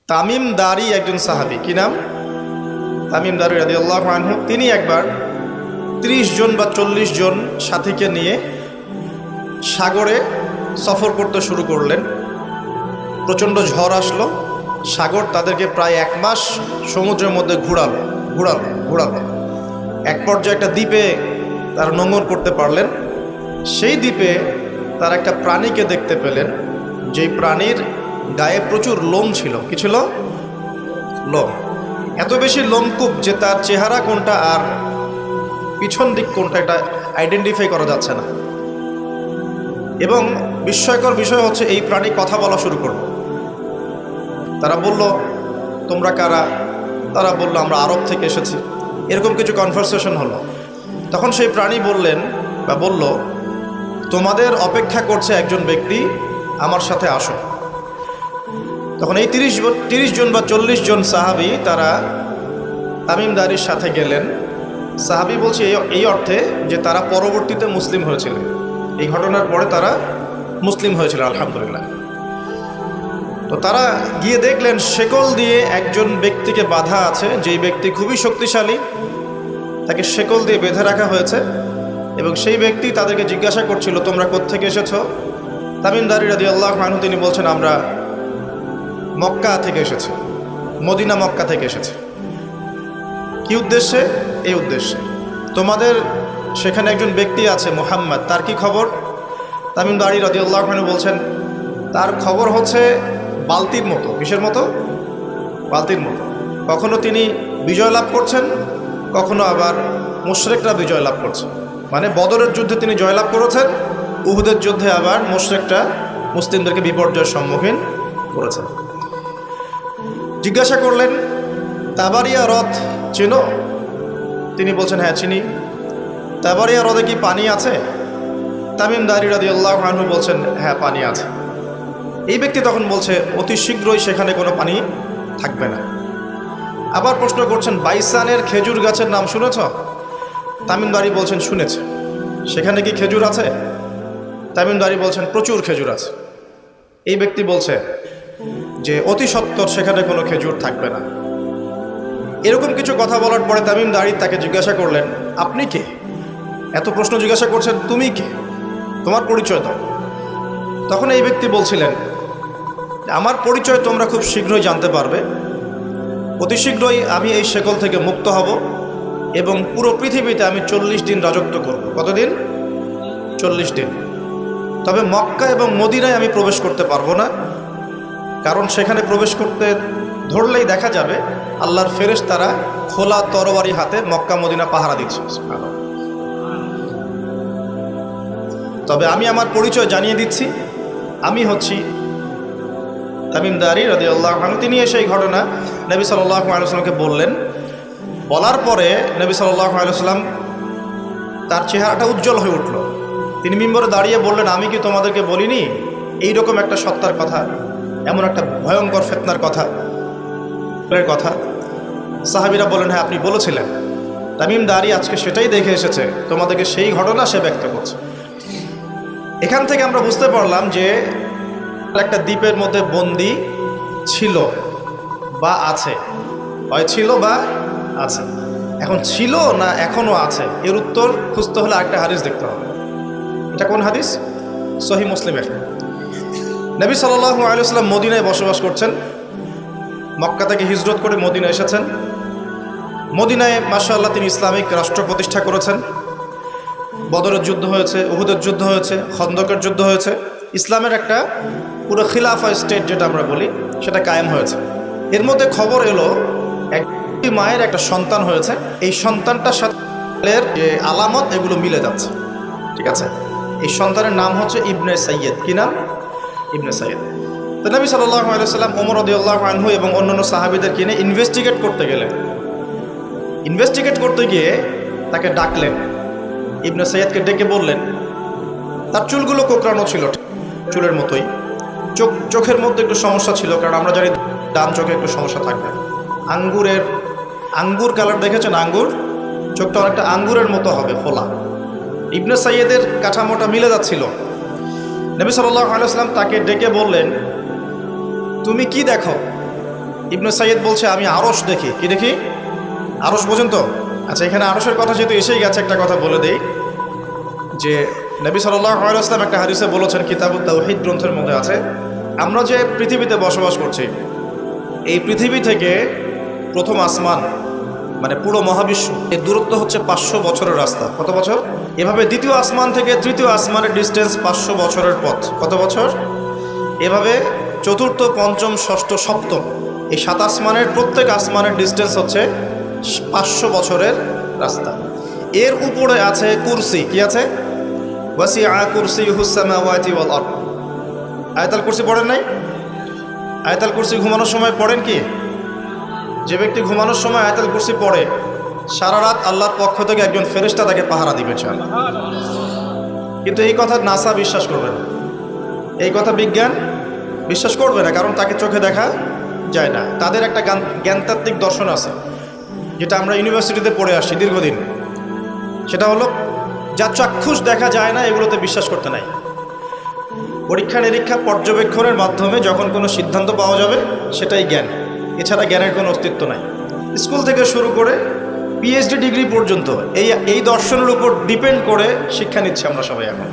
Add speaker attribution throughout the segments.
Speaker 1: তামিম দারি একজন সাহাবী, কি নাম? তামিম দারি রাদিয়াল্লাহু আনহু। তিনি একবার 30 জন বা 40 জন সাথীকে নিয়ে সাগরে সফর করতে শুরু করলেন। প্রচণ্ড ঝড় আসলো, সাগর তাদেরকে প্রায় 1 মাস সমুদ্রের মধ্যে ঘোরালো। এক পর্যায়ে একটা দ্বীপে তারা নোঙর করতে পারলেন। সেই দ্বীপে তারা একটা প্রাণীকে দেখতে পেলেন, যেই প্রাণীর গায়ে প্রচুর লোম ছিল। কি ছিল? লোম। এত বেশি লোমকূপ যে তার চেহারা কোনটা আর পিছন দিক কোনটা এটা আইডেন্টিফাই করা যাচ্ছে না। এবং বিস্ময়কর বিষয় হচ্ছে এই প্রাণী কথা বলা শুরু করলো। তারা বলল, তোমরা কারা? তারা বলল, আমরা আরব থেকে এসেছি। এরকম কিছু কনভারসেশন হলো। তখন সেই প্রাণী বলল, তোমাদের অপেক্ষা করছে একজন ব্যক্তি, আমার সাথে আসো। তখন এই 30 জন বা 40 জন সাহাবী তারা তামিম দারির সাথে গেলেন। সাহাবী বলছে এই অর্থে যে তারা পরবর্তীতে মুসলিম হয়েছিলেন। এই ঘটনার পরে তারা মুসলিম হয়েছিল, আলহামদুলিল্লাহ। তো তারা গিয়ে দেখলেন শেকল দিয়ে একজন ব্যক্তিকে বাঁধা আছে, যেই ব্যক্তি খুবই শক্তিশালী, তাকে শেকল দিয়ে বেঁধে রাখা হয়েছে। এবং সেই ব্যক্তি তাদেরকে জিজ্ঞাসা করছিল, তোমরা কোত্থেকে এসেছো? তামিম দারি রাদিয়াল্লাহু আনহু তিনি বলছেন, আমরা মক্কা থেকে এসেছি, মদিনা মক্কা থেকে এসেছি। কি উদ্দেশ্যে? এই উদ্দেশ্যে, তোমাদের সেখানে একজন ব্যক্তি আছে মুহাম্মদ, তার কি খবর? তামিম দারি রাদিয়াল্লাহু আনহু বলছেন, তার খবর হচ্ছে বালতির মতো। কিসের মতো? বালতির মতো। কখনো তিনি বিজয় লাভ করছেন, কখনো আবার মুশরিকরা বিজয় লাভ করছে। মানে বদরের যুদ্ধে তিনি জয়লাভ করেছেন, উহুদের যুদ্ধে আবার মুশরিকরা মুসলিমদেরকে বিপর্যয়ের সম্মুখীন করেছেন। জিজ্ঞাসা করলেন, তাবারিয়া হ্রদ চেনো? তিনি বলছেন, হ্যাঁ চিনি। তাবারিয়া হ্রদে কি পানি আছে? তামিম দারি রাদিয়াল্লাহু আনহু বলছেন, হ্যাঁ পানি আছে। এই ব্যক্তি তখন বলছে, অতি শীঘ্রই সেখানে কোনো পানি থাকবে না। আবার প্রশ্ন করছেন, বাইসানের খেজুর গাছের নাম শুনেছ? তামিম দারি বলছেন, শুনেছে। সেখানে কি খেজুর আছে? তামিম দারি বলছেন, প্রচুর খেজুর আছে। এই ব্যক্তি বলছে যে অতি সত্বর সেখানে কোনো খেজুর থাকবে না। এরকম কিছু কথা বলার পরে তামিম দারি তাকে জিজ্ঞাসা করলেন, আপনি কে? এত প্রশ্ন জিজ্ঞাসা করছেন, তুমি কে? তোমার পরিচয় দাও। তখন এই ব্যক্তি বলছিলেন, আমার পরিচয় তোমরা খুব শীঘ্রই জানতে পারবে। অতি শীঘ্রই আমি এই শেকল থেকে মুক্ত হব এবং পুরো পৃথিবীতে আমি 40 দিন রাজত্ব করব। কতদিন? 40 দিন। তবে মক্কা এবং মদিনায় আমি প্রবেশ করতে পারবো না, কারণ সেখানে প্রবেশ করতে ধরলেই দেখা যাবে আল্লাহর ফেরেশতারা খোলা তরবারি হাতে মক্কা মদিনা পাহারা দিচ্ছে। তবে আমি আমার পরিচয় জানিয়ে দিচ্ছি, আমি হচ্ছি তামিম দারি রাদিয়াল্লাহু আনহু। তিনি সেই ঘটনা নবী সাল্লাল্লাহু আলাইহি ওয়াসাল্লামকে বললেন। বলার পরে নবী সাল্লাল্লাহু আলাইহি ওয়াসাল্লাম তার চেহারাটা উজ্জ্বল হয়ে উঠল। তিনি মিম্বরে দাঁড়িয়ে বললেন, আমি কি তোমাদেরকে বলিনি এইরকম একটা সত্তার কথা, এমন একটা ভয়ঙ্কর ফিতনার কথা? সাহাবীরা বলেন, হ্যাঁ আপনি বলেছিলেন। তামিম দারি আজকে সেটাই দেখে এসেছে, তোমাদেরকে সেই ঘটনা সে ব্যক্ত করছে। এখান থেকে আমরা বুঝতে পারলাম যে একটা দ্বীপের মধ্যে বন্দী ছিল বা আছে, হয় ছিল বা আছে। এখন ছিল না এখনো আছে, এর উত্তর খুঁজতে হলে একটা হাদিস দেখতে হবে। এটা কোন হাদিস? সহিহ মুসলিমের। নবী সাল্লাল্লাহু আলাইহি ওয়াসাল্লাম মদিনায় বসবাস করছেন, মক্কা থেকে হিজরত করে মদিনায় এসেছেন। মদিনায় মাশাআল্লাহ তিনি ইসলামিক রাষ্ট্র প্রতিষ্ঠা করেছেন। বদরের যুদ্ধ হয়েছে, উহুদের যুদ্ধ হয়েছে, খন্দকের যুদ্ধ হয়েছে। ইসলামের একটা পুরো খিলাফা স্টেট যেটা আমরা বলি সেটা কায়েম হয়েছে। এর মধ্যে খবর এলো একটি মায়ের একটা সন্তান হয়েছে, এই সন্তানটার সাথে যে আলামত এগুলো মিলে যাচ্ছে। ঠিক আছে, এই সন্তানের নাম হচ্ছে ইবনে সাইয়্যেদ। কি নাম? ইবনে সাইয়্যেদ। তো নবী সাল্লাল্লাহু আলাইহি ওয়াসাল্লাম ওমর রাদিয়াল্লাহু আনহু এবং অন্যান্য সাহাবীদের কিনে ইনভেস্টিগেট করতে গেলেন। ইনভেস্টিগেট করতে গিয়ে তাকে ডাকলেন, ইবনে সাইয়্যেদকে ডেকে বললেন, তার চুলগুলো কোঁকড়ানো ছিল চুলের মতোই, চোখের মধ্যে একটু সমস্যা ছিল, কারণ আমরা জানি ডান চোখে একটু সমস্যা থাকবে। আঙ্গুর কালার দেখেছেন? আঙ্গুর, চোখটা অনেকটা আঙ্গুরের মতো হবে, ফোলা। ইবনে সাইয়্যেদের কাঠামোটা মিলে যাচ্ছিল। নবী সাল্লাল্লাহু আলাইহি ওয়াসাল্লাম তাকে ডেকে বললেন, তুমি কি দেখো? ইবনে সাইয়্যিদ বলছে আমি আরশ দেখি। কি দেখি? আরশ বোঝেন তো? আচ্ছা, এখানে আরশের কথা যেহেতু এসেই গেছে, একটা কথা বলে দেই যে নবী সাল্লাল্লাহু আলাইহি ওয়াসাল্লাম একটা হাদিসে বলেছেন, কিতাবুত তাওহীদ গ্রন্থের মধ্যে আছে, আমরা যে পৃথিবীতে বসবাস করছি, এই পৃথিবী থেকে প্রথম আসমান মানে পুরো মহাবিশ্ব এর দূরত্ব হচ্ছে 500 বছরের রাস্তা। কত বছর? এভাবে দ্বিতীয় আসমান থেকে তৃতীয় আসমানের ডিস্টেন্স 500 বছরের পথ। কত বছর? এভাবে চতুর্থ, পঞ্চম, ষষ্ঠ, সপ্তম এই 7 আসমানের প্রত্যেক আসমানের ডিস্টেন্স হচ্ছে 500 বছরের রাস্তা। এর উপরে আছে কুরসি। কি আছে? ওয়াসিআ কুরসিয়ুহুস সামাওয়াতি ওয়াল আরদ। আয়াতুল কুরসি পড়েন নাই? আয়াতুল কুরসি ঘুমানোর সময় পড়েন কি? যে ব্যক্তি ঘুমানোর সময় আয়াতুল কুরসি পড়ে, সারা রাত আল্লাহর পক্ষ থেকে একজন ফেরেশতা তাকে পাহারা দিবে। কিন্তু এই কথা নাসা বিশ্বাস করবে না, এই কথা বিজ্ঞান বিশ্বাস করবে না, কারণ তাকে চোখে দেখা যায় না। তাদের একটা জ্ঞানতাত্ত্বিক দর্শন আছে, যেটা আমরা ইউনিভার্সিটিতে পড়ে আসছি দীর্ঘদিন। সেটা হলো, যা চাক্ষুষ দেখা যায় না এগুলোতে বিশ্বাস করতে নাই। পরীক্ষা নিরীক্ষা পর্যবেক্ষণের মাধ্যমে যখন কোনো সিদ্ধান্ত পাওয়া যাবে সেটাই জ্ঞান, এছাড়া জ্ঞানের কোনো অস্তিত্ব নাই। স্কুল থেকে শুরু করে পিএইচডি ডিগ্রি পর্যন্ত এই দর্শনের উপর ডিপেন্ড করে শিক্ষা নিচ্ছি আমরা সবাই। এখন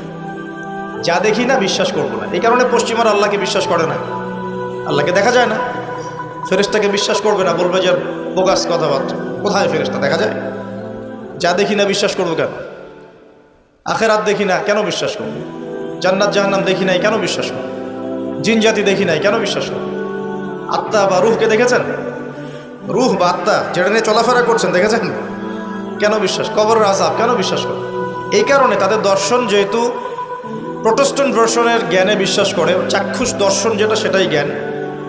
Speaker 1: যা দেখি না বিশ্বাস করব না। এই কারণে পশ্চিমার আল্লাহকে বিশ্বাস করে না, আল্লাহকে দেখা যায় না। ফেরেশতাকে বিশ্বাস করবে না, বলবে যে বোগাস কথাবার্তা। কোথায় ফেরেশতা দেখা যায়? যা দেখি না বিশ্বাস করবো কেন? আখেরাত দেখি না কেন বিশ্বাস করবো? জান্নাত জাহান্নাম দেখি নাই কেন বিশ্বাস করবো? জিন জাতি দেখি নাই কেন বিশ্বাস করবো? আত্মা বা রুহকে দেখেছেন? রুহ বা আত্মা যেটা নিয়ে চলাফেরা করছেন দেখেছেন? কেন বিশ্বাস? কবরের আযাব কেন বিশ্বাস করবো? এই কারণে তাদের দর্শন যেহেতু প্রোটেস্ট্যান্ট দর্শনের জ্ঞানে বিশ্বাস করে, চাক্ষুষ দর্শন যেটা সেটাই জ্ঞান,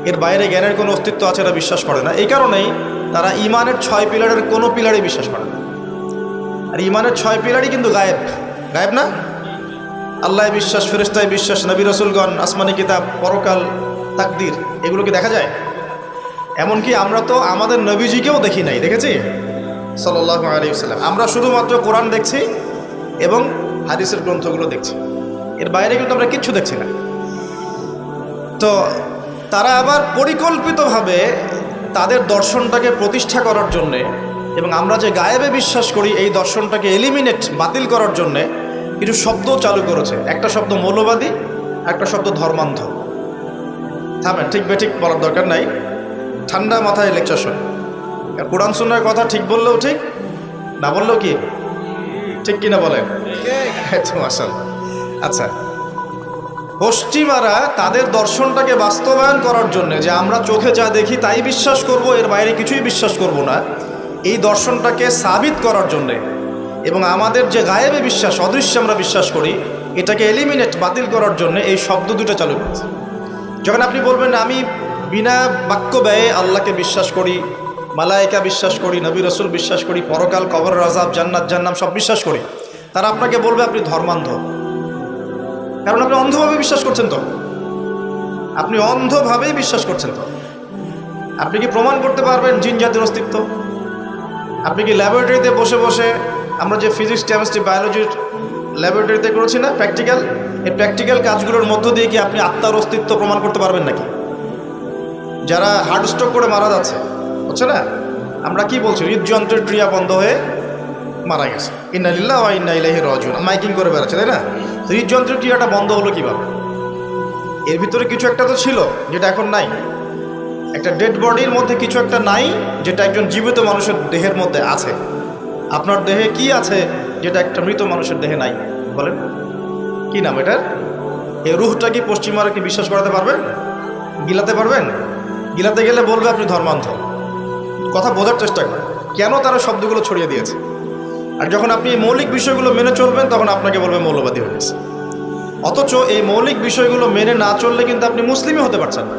Speaker 1: এর বাইরে জ্ঞানের কোনো অস্তিত্ব আছে এটা বিশ্বাস করে না। এই কারণেই তারা ইমানের 6 পিলারের কোনো পিলারই বিশ্বাস করে না। আর ইমানের 6 পিলারই কিন্তু গায়েব। গায়েব না? আল্লাহ বিশ্বাস, ফেরেশতায় বিশ্বাস, নবী রাসূলগণ, আসমানি কিতাব, পরকাল, তাকদীর, এগুলো কি দেখা যায়? এমনকি আমরা তো আমাদের নবীজিকেও দেখি নাই, দেখেছি? সাল্লাল্লাহু আলাইহি ওয়াসাল্লাম। আমরা শুধুমাত্র কোরআন দেখছি এবং হাদিসের গ্রন্থগুলো দেখছি, এর বাইরে কিন্তু আমরা কিচ্ছু দেখছি না। তো তারা আবার পরিকল্পিতভাবে তাদের দর্শনটাকে প্রতিষ্ঠা করার জন্যে এবং আমরা যে গায়েবে বিশ্বাস করি এই দর্শনটাকে এলিমিনেট, বাতিল করার জন্যে কিছু শব্দ চালু করেছে। একটা শব্দ মৌলবাদী, একটা শব্দ ধর্মান্ধ। থামেন, ঠিক বেঠিক বলার দরকার নাই, ঠান্ডা মাথায় লেকচার শোনে। কোরআন সুন্নাহর কথা ঠিক বললেও ঠিক, না বললেও কি ঠিক কিনা বলেন? মাশাআল্লাহ। আচ্ছা, পশ্চিমারা তাদের দর্শনটাকে বাস্তবায়ন করার জন্য, যে আমরা চোখে যা দেখি তাই বিশ্বাস করব, এর বাইরে কিছুই বিশ্বাস করব না, এই দর্শনটাকে সাবিত করার জন্যে এবং আমাদের যে গায়েবে বিশ্বাস, অদৃশ্যে আমরা বিশ্বাস করি, এটাকে এলিমিনেট, বাতিল করার জন্য এই শব্দ দুটো চালু করেছে। যখন আপনি বলবেন আমি বিনা বাক্য ব্যয়ে আল্লাহকে বিশ্বাস করি, মালায়েকা বিশ্বাস করি, নবী রাসূল বিশ্বাস করি, পরকাল, কবরের আযাব, জান্নাত জাহান্নাম সব বিশ্বাস করি, তারা আপনাকে বলবে আপনি ধর্মান্ধ। কারণ আপনি অন্ধভাবে বিশ্বাস করছেন। তো আপনি অন্ধভাবেই বিশ্বাস করছেন। তো আপনি কি প্রমাণ করতে পারবেন জিন জাতির অস্তিত্ব? আপনি কি ল্যাবরেটরিতে বসে বসে, আমরা যে ফিজিক্স, কেমিস্ট্রি, বায়োলজির ল্যাবরেটরিতে করেছি না প্র্যাকটিক্যাল, এই প্র্যাকটিক্যাল কাজগুলোর মধ্য দিয়ে কি আপনি আত্মার অস্তিত্ব প্রমাণ করতে পারবেন নাকি? যারা হার্ট স্ট্রোক করে মারা যাচ্ছে, হচ্ছে না, আমরা কি বলছি? হৃদযন্ত্রের ক্রিয়া বন্ধ হয়ে মারা গেছে, ইন্না লিল্লাহি ওয়া ইন্না ইলাইহি রাজিউন, মাইকিং করে বেড়াচ্ছে, তাই না? হৃদযন্ত্রের ক্রিয়াটা বন্ধ হলো কিভাবে? এর ভিতরে কিছু একটা তো ছিল যেটা এখন নাই। একটা ডেড বডির মধ্যে কিছু একটা নাই যেটা একজন জীবিত মানুষের দেহের মধ্যে আছে। আপনার দেহে কি আছে যেটা একটা মৃত মানুষের দেহে নাই? বলেন কি নাম এটার? এই রুহটা কি পশ্চিমারা কি বিশ্বাস করাতে পারবেন? গিলাতে পারবেন? গিলাতে গেলে বলবে আপনি ধর্মান্ধ। কথা বোঝার চেষ্টা করেন কেন তারা শব্দগুলো ছড়িয়ে দিয়েছে। আর যখন আপনি এই মৌলিক বিষয়গুলো মেনে চলবেন তখন আপনাকে বলবে মৌলবাদী হয়ে গেছে। অথচ এই মৌলিক বিষয়গুলো মেনে না চললে কিন্তু আপনি মুসলিমই হতে পারছেন না।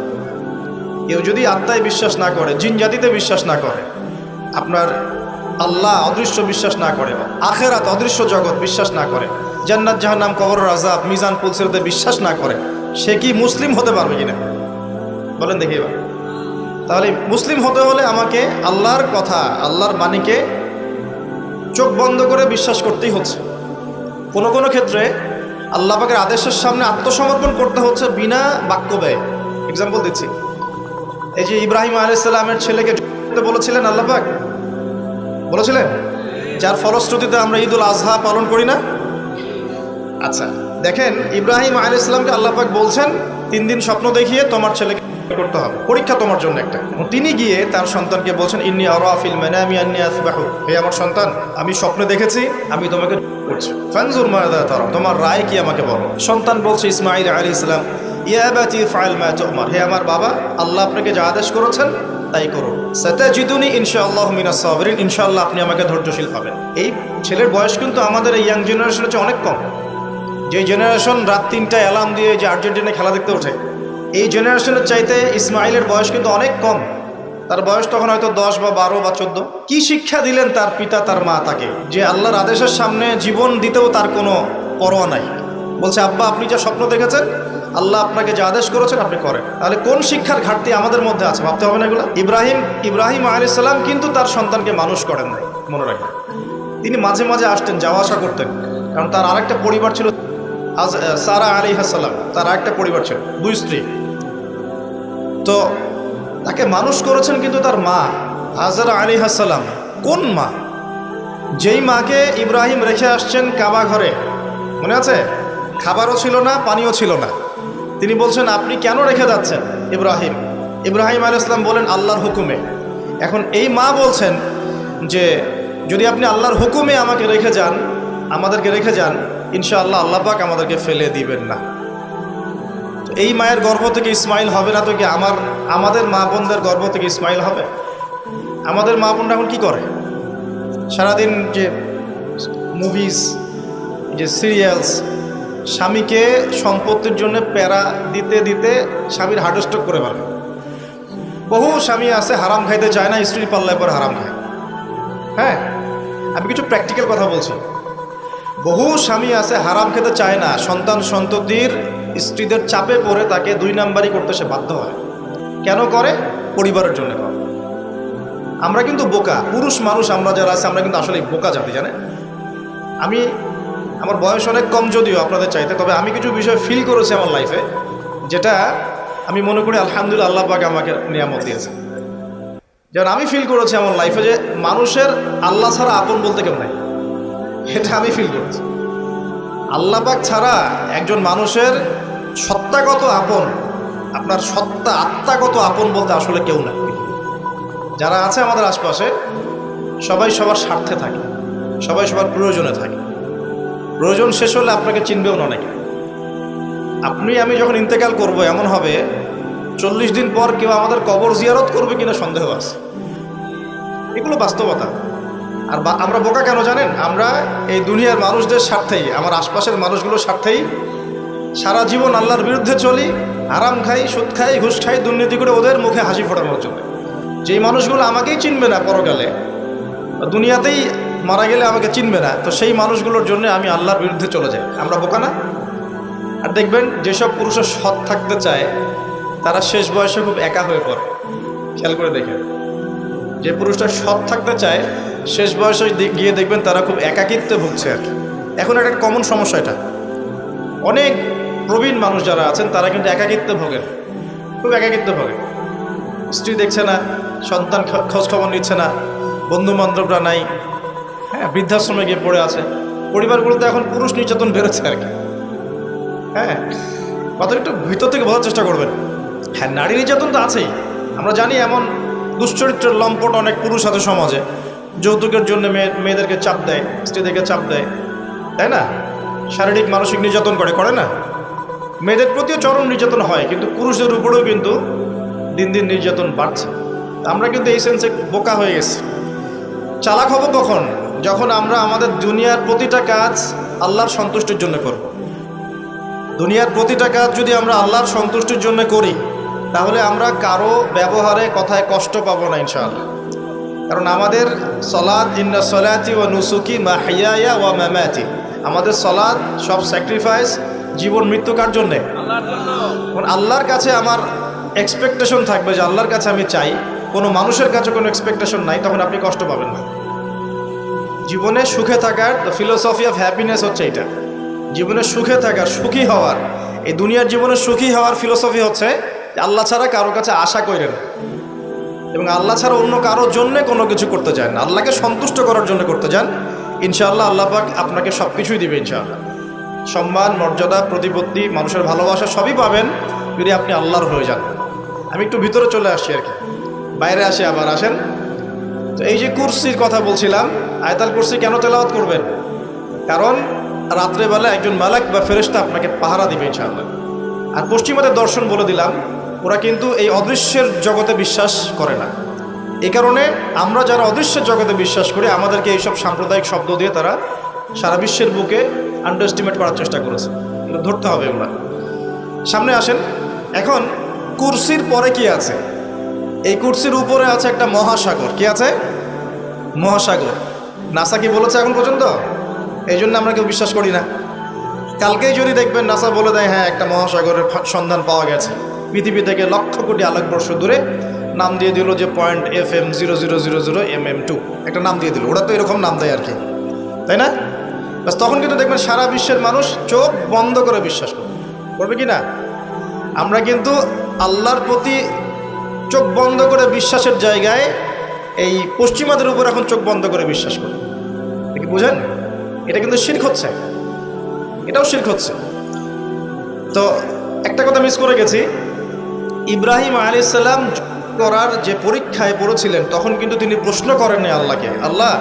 Speaker 1: কেউ যদি আত্মায় বিশ্বাস না করে, জিন জাতিতে বিশ্বাস না করে, আপনার আল্লাহ অদৃশ্য বিশ্বাস না করে, আখেরাত অদৃশ্য জগৎ বিশ্বাস না করে, জান্নাত জাহান্নাম, কবরের আযাব, মিজান পুলসিরাতে বিশ্বাস না করে, সে কি মুসলিম হতে পারবে কিনা বলেন দেখি এবার। তাহলে মুসলিম হতে হলে আমাকে আল্লাহর কথা, আল্লাহর বাণীকে চোখ বন্ধ করে বিশ্বাস করতেই হচ্ছে। কোনো কোনো ক্ষেত্রে আল্লাহ পাকের আদেশের সামনে আত্মসমর্পণ করতে হচ্ছে বিনা বাক্য ব্যয়। এক্সাম্পল দিচ্ছি, এই যে ইব্রাহিম আলাইহিস সালামের ছেলেকে বলেছিলেন আল্লাহ পাক, বলেছিলেন, যার ফলশ্রুতিতে আমরা ঈদুল আজহা পালন করি না। আচ্ছা দেখেন, ইব্রাহিম আলাইহিস সালামকে আল্লাহ পাক বলছেন 3 দিন স্বপ্ন দেখিয়ে তোমার ছেলেকে করতে হবে, পরীক্ষা তোমার জন্য একটা। তিনি গিয়ে তার সন্তানকে বলছেন, ইন্নী আরা ফিল মানামি আন্নী আযবাহু, হে আমার সন্তান, আমি স্বপ্নে দেখেছি আমি তোমাকে করছি, ফানজুর মাযা তারা, তোমার রায় কি আমাকে বলো। সন্তান বলছে ইসমাঈল আলাইহিস সালাম, ইয়া আবাতি ফাআল মা তু'মার, হে আমার বাবা, আল্লাহ আপনাকে যা আদেশ করেছেন তাই করুন। সাতাজিদুনি ইনশাআল্লাহু মিনাস সাবিরিন, ইনশাআল্লাহ আপনি আমাকে ধৈর্যশীল পাবেন। এই ছেলের বয়স কিন্তু আমাদের এই ইয়াং জেনারেশনের চেয়ে অনেক কম। যে জেনারেশন রাত 3টায় অ্যালার্ম দিয়ে যে আর্জেন্টিনায় খেলা দেখতে ওঠে, এই জেনারেশনের চাইতে ইসমাইলের বয়স কিন্তু অনেক কম। তার বয়স তখন হয়তো 10 বা 12 বা 14। কি শিক্ষা দিলেন তার পিতা তার মা তাকে, যে আল্লাহর আদেশের সামনে জীবন দিতেও তার কোনো পরোয়া নাই। বলছে, আব্বা আপনি যা স্বপ্ন দেখেছেন, আল্লাহ আপনাকে যা আদেশ করেছেন আপনি করেন। তাহলে কোন শিক্ষার ঘাটতি আমাদের মধ্যে আছে ভাবতে হবে না এগুলো। ইব্রাহিম আলাইহিস সালাম কিন্তু তার সন্তানকে মানুষ করেন নাই, মনে রাখবেন। তিনি মাঝে মাঝে আসতেন, যাওয়া আসা করতেন, কারণ তার আরেকটা পরিবার ছিল, সারা আলাইহিস সালাম, তার আরেকটা পরিবার ছিল, 2 স্ত্রী। তো তাকে মানুষ করেছেন কিন্তু তার মা হাজারা আলাইহিস সালাম। কোন মা? যেই মাকে ইব্রাহিম রেখে আসছেন কাবা ঘরে, মনে আছে? খাবারও ছিল না, পানিও ছিল না। তিনি বলছেন, আপনি কেন রেখে যাচ্ছেন ইব্রাহিম আলাইহিস সালাম বলেন, আল্লাহর হুকুমে। এখন এই মা বলছেন যে যদি আপনি আল্লাহর হুকুমে আমাকে রেখে যান, আমাদেরকে রেখে যান, ইনশাআল্লাহ আল্লাহ পাক আমাদেরকে ফেলে দিবেন না। এই মায়ের গর্ভ থেকে ইসমাইল হবে না তো কি আমাদের মা বোনদের গর্ভ থেকে ইসমাইল হবে? আমাদের মা বোনরা এখন কি করে? সারাদিন যে মুভিজ, যে সিরিয়ালস, স্বামীকে সম্পত্তির জন্য প্যারা দিতে দিতে স্বামীর হার্ট স্ট্রোক করে ফেলে। বহু স্বামী আছে হারাম খাইতে চায় না, স্ত্রীর পাল্লায় পর হারাম খায়। হ্যাঁ, আমি কিছু প্র্যাকটিক্যাল কথা বলছি। বহু স্বামী আছে হারাম খেতে চায় না, সন্তান সন্ততির স্ত্রীদের চাপে পড়ে তাকে 2 নাম্বারই করতে সে বাধ্য হয়। কেন করে? পরিবারের জন্য করে। আমরা কিন্তু বোকা পুরুষ মানুষ, আমরা যারা আছে আমরা কিন্তু আসলে বোকা জাতি, জানেন? আমার বয়স অনেক কম যদিও আপনাদের চাইতে, তবে আমি কিছু বিষয় ফিল করেছি আমার লাইফে, যেটা আমি মনে করি আলহামদুলিল্লাহ আল্লাহ পাক আমাকে নিয়ামত দিয়েছে। যেমন আমি ফিল করেছি আমার লাইফে যে মানুষের আল্লাহ ছাড়া আপন বলতে কেউ নাই, এটা আমি ফিল করেছি। আল্লাহ পাক ছাড়া একজন মানুষের সত্তাগত আপন, আপনার সত্তা আত্মাগত আপন বলতে আসলে কেউ নাই। যারা আছে আমাদের আশপাশে সবাই সবার স্বার্থে থাকে, সবাই সবার প্রয়োজনে থাকে। প্রয়োজন শেষ হলে আপনাকে চিনবেও না অনেকে। আমি যখন ইন্তেকাল করব, এমন হবে 40 দিন পর কেউ আমাদের কবর জিয়ারত করবে কিনা সন্দেহ আছে। এগুলো বাস্তবতা। আর আমরা বোকা কেন জানেন? আমরা এই দুনিয়ার মানুষদের স্বার্থেই, আমার আশপাশের মানুষগুলোর স্বার্থেই সারা জীবন আল্লাহর বিরুদ্ধে চলি, আরাম খাই, সুদ খাই, ঘুষ খাই, দুর্নীতি করে ওদের মুখে হাসি ফোটানোর জন্য। যেই মানুষগুলো আমাকেই চিনবে না পরকালে, দুনিয়াতেই মারা গেলে আমাকে চিনবে না, তো সেই মানুষগুলোর জন্য আমি আল্লাহর বিরুদ্ধে চলে যাই। আমরা বোকা না? আর দেখবেন যেসব পুরুষের সৎ থাকতে চায় তারা শেষ বয়সে খুব একা হয়ে পড়ে। খেয়াল করে দেখেন, যে পুরুষটা সৎ থাকতে চায় শেষ বয়সে গিয়ে দেখবেন তারা খুব একাকিত্বে ভুগছে আর কি। এখন একটা কমন সমস্যা, এটা অনেক প্রবীণ মানুষ যারা আছেন তারা কিন্তু একাকিত্বে ভোগেন, খুব একাকিত্বে ভোগেন। স্ত্রী দেখছে না, সন্তান খোঁজ খবর নিচ্ছে না, বন্ধু বান্ধবরা নাই, হ্যাঁ, বৃদ্ধাশ্রমে গিয়ে পড়ে আছে। পরিবারগুলোতে এখন পুরুষ নির্যাতন বেড়েছে আর কি। হ্যাঁ, কথা একটু ভিতর থেকে বোঝার চেষ্টা করবেন। হ্যাঁ, নারী নির্যাতন তো আছেই, আমরা জানি। এমন দুশ্চরিত্রের লম্পট অনেক পুরুষ আছে সমাজে, যৌতুকের জন্য মেয়েদেরকে চাপ দেয়, স্ত্রীদেরকে চাপ দেয়, তাই না? শারীরিক মানসিক নির্যাতন করে না? মেয়েদের প্রতিও চরম নির্যাতন হয়, কিন্তু পুরুষদের উপরেও কিন্তু দিন দিন নির্যাতন বাড়ছে। আমরা কিন্তু এই সেন্সে বোকা হয়ে গেছি। চালাক হব কখন? যখন আমরা আমাদের দুনিয়ার প্রতিটা কাজ আল্লাহর সন্তুষ্টির জন্য করব। দুনিয়ার প্রতিটা কাজ যদি আমরা আল্লাহর সন্তুষ্টির জন্য করি, তাহলে আমরা কারো ব্যবহারে কথায় কষ্ট পাবো না ইনশাআল্লাহ। কারণ আমাদের সলাত, ইন্না সলাতি ওয়া নুসুকি মাহইয়ায়া ওয়া মামাতি, আমাদের সলাত সব স্যাক্রিফাইস, জীবন মৃত্যু কার জন্যে? আল্লাহর জন্য। আল্লাহর কাছে আমার এক্সপেকটেশন থাকবে যে আল্লাহর কাছে আমি চাই, কোনো মানুষের কাছে কোনো এক্সপেকটেশন নাই, তখন আপনি কষ্ট পাবেন না। জীবনে সুখে থাকার ফিলোসফি অফ হ্যাপিনেস হচ্ছে এটা। জীবনে সুখে থাকার, সুখী হওয়ার, এই দুনিয়ার জীবনে সুখী হওয়ার ফিলোসফি হচ্ছে আল্লাহ ছাড়া কারো কাছে আশা করেন এবং আল্লাহ ছাড়া অন্য কারোর জন্য কোনো কিছু করতে চান না, আল্লাহকে সন্তুষ্ট করার জন্য করতে চান, ইনশাআল্লাহ আল্লাহ পাক আপনাকে সব কিছুই দিবে ইনশাআল্লাহ। সম্মান, মর্যাদা, প্রতিপত্তি, মানুষের ভালোবাসা সবই পাবেন যদি আপনি আল্লাহর হয়ে যান। আমি একটু ভিতরে চলে আসছি আর কি, বাইরে আসে আবার আসেন। তো এই যে কুরসির কথা বলছিলাম, আয়াতুল কুরসি কেন তেলাওয়াত করবেন? কারণ রাত্রেবেলা একজন মালাক বা ফেরেশতা আপনাকে পাহারা দিবে ইনশাআল্লাহ। আর পশ্চিমাদের দর্শন বলে দিলাম, ওরা কিন্তু এই অদৃশ্যের জগতে বিশ্বাস করে না। এই কারণে আমরা যারা অদৃশ্যের জগতে বিশ্বাস করি, আমাদেরকে এইসব সাম্প্রদায়িক শব্দ দিয়ে তারা সারা বিশ্বের বুকে আন্ডারএস্টিমেট করার চেষ্টা করেছে। এটা ধরতে হবে ওগুলা। সামনে আসেন। এখন কুরসির পরে কি আছে? এই কুরসির উপরে আছে একটা মহাসাগর। কি আছে? মহাসাগর। নাসা কি বলেছে এখন পর্যন্ত? এই জন্য আমরা কেউ বিশ্বাস করি না। কালকেই যদি দেখবেন নাসা বলে দেয় হ্যাঁ একটা মহাসাগরের সন্ধান পাওয়া গেছে, পৃথিবী থেকে লক্ষ কোটি আলোকবর্ষ দূরে, নাম দিয়ে দিল যে .FM0000mm2, একটা নাম দিয়ে দিল। ওরা তো এরকম নাম দেয় আর কি, তাই না? বাস তখন কিন্তু দেখবেন সারা বিশ্বের মানুষ চোখ বন্ধ করে বিশ্বাস করবে কি না? আমরা কিন্তু আল্লাহর প্রতি চোখ বন্ধ করে বিশ্বাসের জায়গায় এই পশ্চিমাদের উপর এখন চোখ বন্ধ করে বিশ্বাস করি। কি বুঝেন? এটা কিন্তু শিরক হচ্ছে, এটাও শিরক হচ্ছে। তো একটা কথা মিস করে গেছি, ইব্রাহিম আলাইহিস সালাম করার যে পরীক্ষায় পড়েছিলেন তখন কিন্তু তিনি প্রশ্ন করেননি আল্লাহকে, আল্লাহ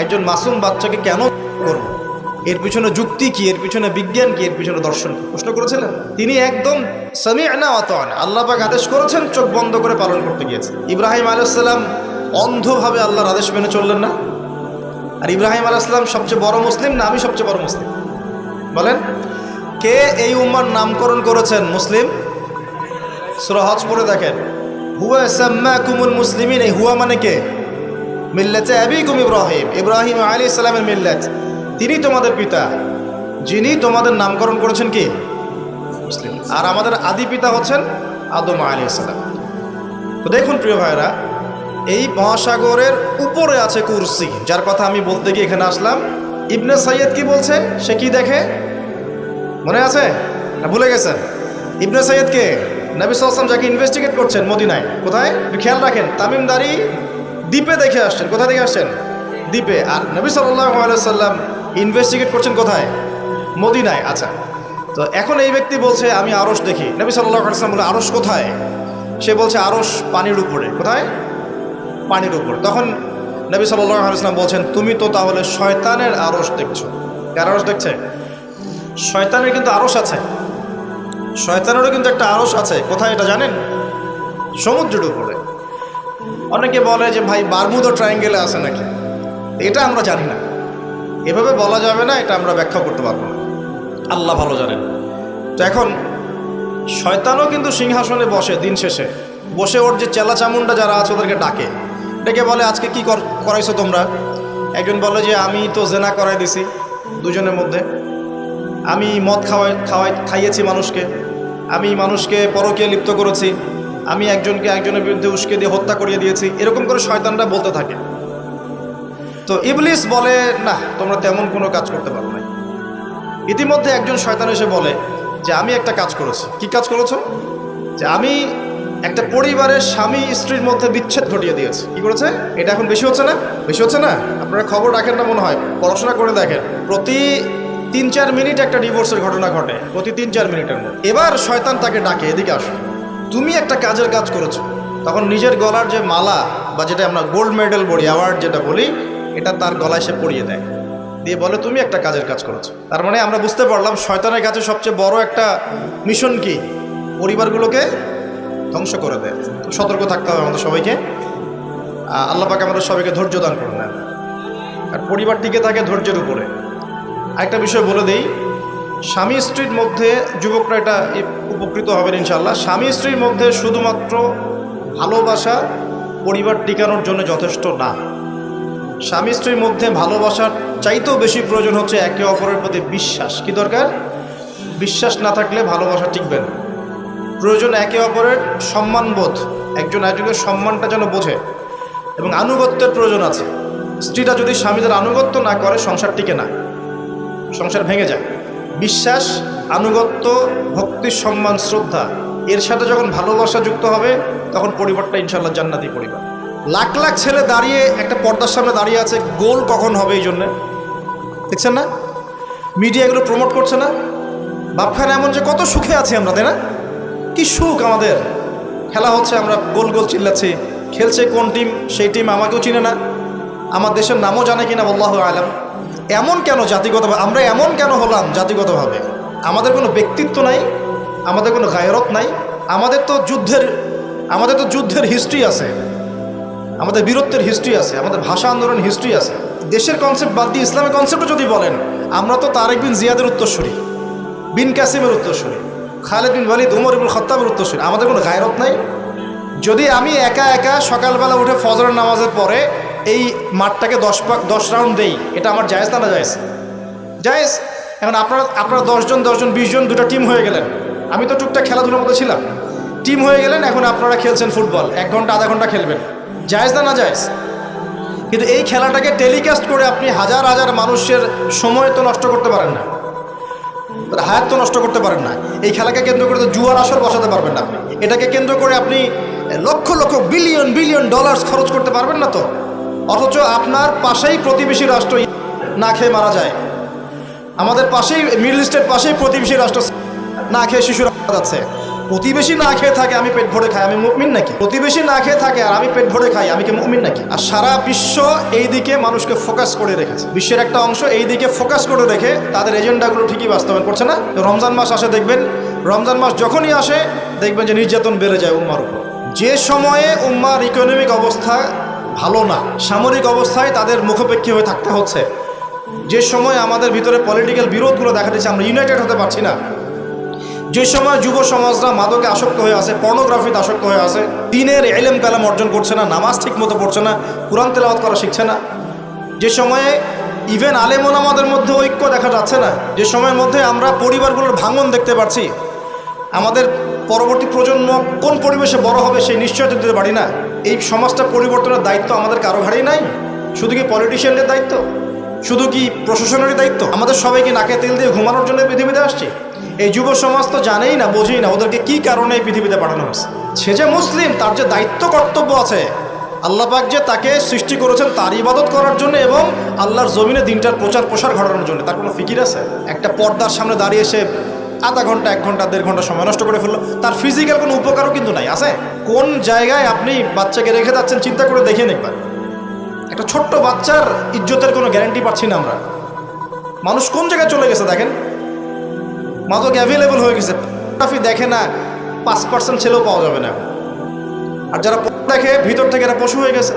Speaker 1: একজন মাসুম বাচ্চাকে কেন করব, এর পিছনে যুক্তি কি, এর পিছনে বিজ্ঞান কি, এর পিছনে দর্শন কি, প্রশ্ন করেছিলেন? তিনি একদম সামি'না ওয়া আতা'না, আল্লাহ পাক আদেশ করেছেন, চোখ বন্ধ করে পালন করতে গিয়েছে। ইব্রাহিম আলাইহিস সালাম অন্ধভাবে আল্লাহর আদেশ মেনে চললেন না? আর ইব্রাহিম আলাইহিস সালাম সবচেয়ে বড় মুসলিম না আমি সবচেয়ে বড় মুসলিম? বলেন, কে এই উম্মার নামকরণ করেছেন মুসলিম? সূরা হজ পড়ে দেখেন, হুয়া সাম্মাকুমুল মুসলিমিন। এই হুয়া মানে কে? মিল্লাতে আবিকুম ইব্রাহিম, ইব্রাহিম আলাইহিস সালামের মিল্লাত, তিনি তোমাদের পিতা, যিনি তোমাদের নামকরণ করেছেন কি? মুসলিম। আর আমাদের আদি পিতা হচ্ছেন আদম আলাইহিস সালাম। তো দেখুন প্রিয় ভাইরা, এই মহাসাগরের উপরে আছে কুরসি, যার কথা আমি বলতে গিয়ে এখানে আসলাম। ইবনে সাইয়্যিদ কি বলছে? সে কি দেখে মনে আছে না ভুলে গেছেন? ইবনে সাইয়্যিদ কে? নবী সাল্লাল্লাহু আলাইহি ওয়াসাল্লাম যাকে ইনভেস্টিগেট করছেন মদিনায়, কোথায়? খেয়াল রাখেন, তামিমদারি দ্বীপে দেখে আসছেন। কোথায় দেখে আসছেন? দ্বীপে। আর নবী সাল্লাল্লাহু আলাইহি ওয়াসাল্লাম ইনভেস্টিগেট করছেন কোথায়? মদিনায়। আচ্ছা, তো এখন এই ব্যক্তি বলছে আমি আরশ দেখি। নবী সাল্লাল্লাহু আলাইহি ওয়াসাল্লাম বলে আরশ কোথায়? সে বলছে আরশ পানির উপরে। কোথায়? পানির উপর। তখন নবী সাল্লাল্লাহু আলাইহি ওয়াসাল্লাম বলছেন তুমি তো তাহলে শয়তানের আরশ দেখছো। কার আরশ দেখছে? শয়তানের কিন্তু আরশ আছে, শয়তানেরও কিন্তু একটা আরশ আছে। কোথায় এটা জানেন? সমুদ্রের উপরে। অনেকে বলে যে ভাই বারমুদা ট্রায়াঙ্গেলে আছে নাকি, এটা আমরা জানি না, এভাবে বলা যাবে না, এটা আমরা ব্যাখ্যা করতে পারবো না, আল্লাহ ভালো জানেন। তো এখন শয়তানও কিন্তু সিংহাসনে বসে, দিন শেষে বসে ওর যে চেলা চামুন্ডা যারা আছে ওদেরকে ডাকে, ডেকে বলে আজকে কি করাইছো তোমরা? একজন বলে যে আমি তো জেনা করাই দিছি দুজনের মধ্যে, আমি মদ খাইয়েছি মানুষকে, আমি মানুষকে পরকীয়া লিপ্ত করেছি, আমি একজনকে একজনের বিরুদ্ধে উস্কে দিয়ে হত্যা করিয়ে দিয়েছি। এরকম করে শয়তানরা বলতে থাকে। তো ইবলিস বলে না, তোমরা তেমন কোনো কাজ করতে পারো না। ইতিমধ্যে একজন শয়তান এসে বলে যে আমি একটা কাজ করেছি। কি কাজ করেছো? যে আমি একটা পরিবারের স্বামী স্ত্রীর মধ্যে বিচ্ছেদ ঘটিয়ে দিয়েছে। কি করেছে? এটা এখন বেশি হচ্ছে না? বেশি হচ্ছে না? আপনারা খবর রাখেন না মনে হয়, পড়াশোনা করে দেখেন, প্রতি 3-4 মিনিট একটা ডিভোর্সের ঘটনা ঘটে, প্রতি 3-4 মিনিটের মধ্যে। এবার শয়তান তাকে ডাকে, এদিকে আসো, তুমি একটা কাজের কাজ করেছো। তখন নিজের গলার যে মালা বা যেটা আমরা গোল্ড মেডেল বলি, অ্যাওয়ার্ড যেটা বলি, এটা তার গলায় সে পরিয়ে দেয়, দিয়ে বলে তুমি একটা কাজের কাজ করেছো। তার মানে আমরা বুঝতে পারলাম শয়তানের কাছে সবচেয়ে বড় একটা মিশন কি? পরিবারগুলোকে ধ্বংস করে দেয়। সতর্ক থাকতে হবে আমাদের সবাইকে। আল্লাহ পাক আমাদের সবাইকে ধৈর্য দান করুন। আর পরিবার টিকে থাকে ধৈর্যের উপরে। আরেকটা বিষয় বলে দেই, স্বামী স্ত্রীর মধ্যে, যুবকরা এটা উপকৃত হবেন ইনশাআল্লাহ, স্বামী স্ত্রীর মধ্যে শুধুমাত্র ভালোবাসা পরিবার টিকানোর জন্য যথেষ্ট না। স্বামী স্ত্রীর মধ্যে ভালোবাসার চাইতেও বেশি প্রয়োজন হচ্ছে একে অপরের প্রতি বিশ্বাস। কি দরকার? বিশ্বাস না থাকলে ভালোবাসা টিকবে না। প্রয়োজন একে অপরের সম্মানবোধ, একজন একজনের সম্মানটা যেন বোঝে, এবং আনুগত্যের প্রয়োজন আছে। স্ত্রীটা যদি স্বামীদের আনুগত্য না করে সংসার টিকে না, সংসার ভেঙে যায়। বিশ্বাস, আনুগত্য, ভক্তি, সম্মান, শ্রদ্ধা, এর সাথে যখন ভালোবাসা যুক্ত হবে তখন পরিবারটা ইনশাল্লাহ জান্নাতি পরিবার। লাখ লাখ ছেলে দাঁড়িয়ে একটা পর্দার সামনে দাঁড়িয়ে আছে, গোল কখন হবে এই জন্যে, দেখছেন না? মিডিয়া এগুলো প্রমোট করছে না? বাপখানে এমন যে কত সুখে আছি আমরা, তাই না? কি সুখ আমাদের, খেলা হচ্ছে, আমরা গোল গোল চিল্লাচ্ছি, খেলছে কোন টিম, সেই টিম আমাকেও চিনে না, আমার দেশের নামও জানে কিনা আল্লাহু আলাম। এমন কেন জাতিগতভাবে আমরা এমন কেন হলাম জাতিগতভাবে? আমাদের কোনো ব্যক্তিত্ব নাই, আমাদের কোনো গায়রত নাই, আমাদের তো যুদ্ধের হিস্ট্রি আছে, আমাদের বীরত্বের হিস্ট্রি আছে, আমাদের ভাষা আন্দোলন হিস্ট্রি আছে। দেশের কনসেপ্ট বাদ দিয়ে ইসলামের কনসেপ্টও যদি বলেন, আমরা তো তারেক বিন জিয়াদের উত্তরসূরি, বিন কাসিমের উত্তরসূরি, খালেদ বিন ওয়ালিদ, উমর ইবনুল খাত্তাবের উত্তরসূরি। আমাদের কোনো গায়রত নাই। যদি আমি একা একা সকালবেলা উঠে ফজরের নামাজের পরে এই মাঠটাকে 10 রাউন্ড দেই, এটা আমার জায়েজ না? জায়েজ, জায়েজ। এখন আপনারা 10 জন 20 জন দুটো টিম হয়ে গেলেন, আমি তো টুকটাক খেলাধুলার মতো ছিলাম, টিম হয়ে গেলেন, এখন আপনারা খেলছেন ফুটবল, 1 ঘন্টা আধা ঘন্টা খেলবেন, জায়েজ না? জায়েজ। কিন্তু এই খেলাটাকে টেলিকাস্ট করে আপনি হাজার হাজার মানুষের সময় তো নষ্ট করতে পারেন না, হায়াত তো নষ্ট করতে পারেন না। এই খেলাকে কেন্দ্র করে তো জুয়ার আসর বসাতে পারবেন না আপনি, এটাকে কেন্দ্র করে আপনি লক্ষ লক্ষ বিলিয়ন ডলার্স খরচ করতে পারবেন না তো। অথচ আপনার পাশেই প্রতিবেশী রাষ্ট্র না খেয়ে মারা যায়, আমাদের পাশেই মিডল ইস্টের পাশেই প্রতিবেশী রাষ্ট্র না খেয়ে শিশুরা মারা যাচ্ছে। প্রতিবেশী না খেয়ে থাকে, আমি পেট ভরে খাই, আমি মুমিন নাকি? প্রতিবেশী না খেয়ে থাকে আর আমি পেট ভরে খাই, আমি কি মুমিন নাকি? আর সারা বিশ্ব এই দিকে মানুষকে ফোকাস করে রেখেছে, বিশ্বের একটা অংশ এই দিকে ফোকাস করে রেখে তাদের এজেন্ডাগুলো ঠিকই বাস্তবায়ন করছে না। রমজান মাস আসে, দেখবেন রমজান মাস যখনই আসে দেখবেন যে নির্যাতন বেড়ে যায় উম্মার উপর। যে সময়ে উম্মার ইকোনমিক অবস্থা ভালো না, সামরিক অবস্থায় তাদের মুখোপেক্ষী হয়ে থাকতে হচ্ছে, যে সময় আমাদের ভিতরে পলিটিক্যাল বিরোধগুলো দেখা দিচ্ছে, আমরা ইউনাইটেড হতে পারছি না, যে সময় যুব সমাজরা মাদকে আসক্ত হয়ে আছে, পর্নোগ্রাফিতে আসক্ত হয়ে আছে, দিনের ইলম কালাম অর্জন করছে না, নামাজ ঠিক মতো পড়ছে না, কুরআন তেলাওয়াত করা শিখছে না, যে সময়ে ইভেন আলেম ওলামাদের মধ্যে ঐক্য দেখা যাচ্ছে না, যে সময়ের মধ্যে আমরা পরিবারগুলোর ভাঙন দেখতে পাচ্ছি, আমাদের পরবর্তী প্রজন্ম কোন পরিবেশে বড় হবে সেই নিশ্চয়তা দিতে পারি না। এই সমাজটা পরিবর্তনের দায়িত্ব আমাদের কারো ঘাড়েই নাই। শুধু কি পলিটিশিয়ানদের দায়িত্ব? শুধু কি প্রশাসনেরই দায়িত্ব? আমাদের সবাইকে নাকে তেল দিয়ে ঘুমানোর জন্য পৃথিবীতে আসছে। এই যুব সমাজ তো জানেই না, বোঝেই না ওদেরকে কি কারণে এই পৃথিবীতে পাঠানো হয়েছে। সে যে মুসলিম, তার যে দায়িত্ব কর্তব্য আছে, আল্লাহ পাক যে তাকে সৃষ্টি করেছেন তার ইবাদত করার জন্য এবং আল্লাহর জমিনে দিনটার প্রচার প্রসার ঘটানোর জন্য, তার কোনো ফিকির আছে? একটা পর্দার সামনে দাঁড়িয়ে এসে আধা ঘন্টা 1 ঘন্টা 1.5 ঘন্টা সময় নষ্ট করে ফেললো, তার ফিজিক্যাল কোনো উপকারও কিন্তু নাই। আছে? কোন জায়গায় আপনি বাচ্চাকে রেখে যাচ্ছেন চিন্তা করে দেখেন একবার। একটা ছোট্ট বাচ্চার ইজ্জতের কোনো গ্যারান্টি পাচ্ছি না আমরা। মানুষ কোন জায়গায় চলে গেছে দেখেন, মাদক অ্যাভেলেবল হয়ে গেছে, পর্নোগ্রাফি দেখে না 5% ছেলেও পাওয়া যাবে না। আর যারা দেখে ভিতর থেকে এরা পশু হয়ে গেছে,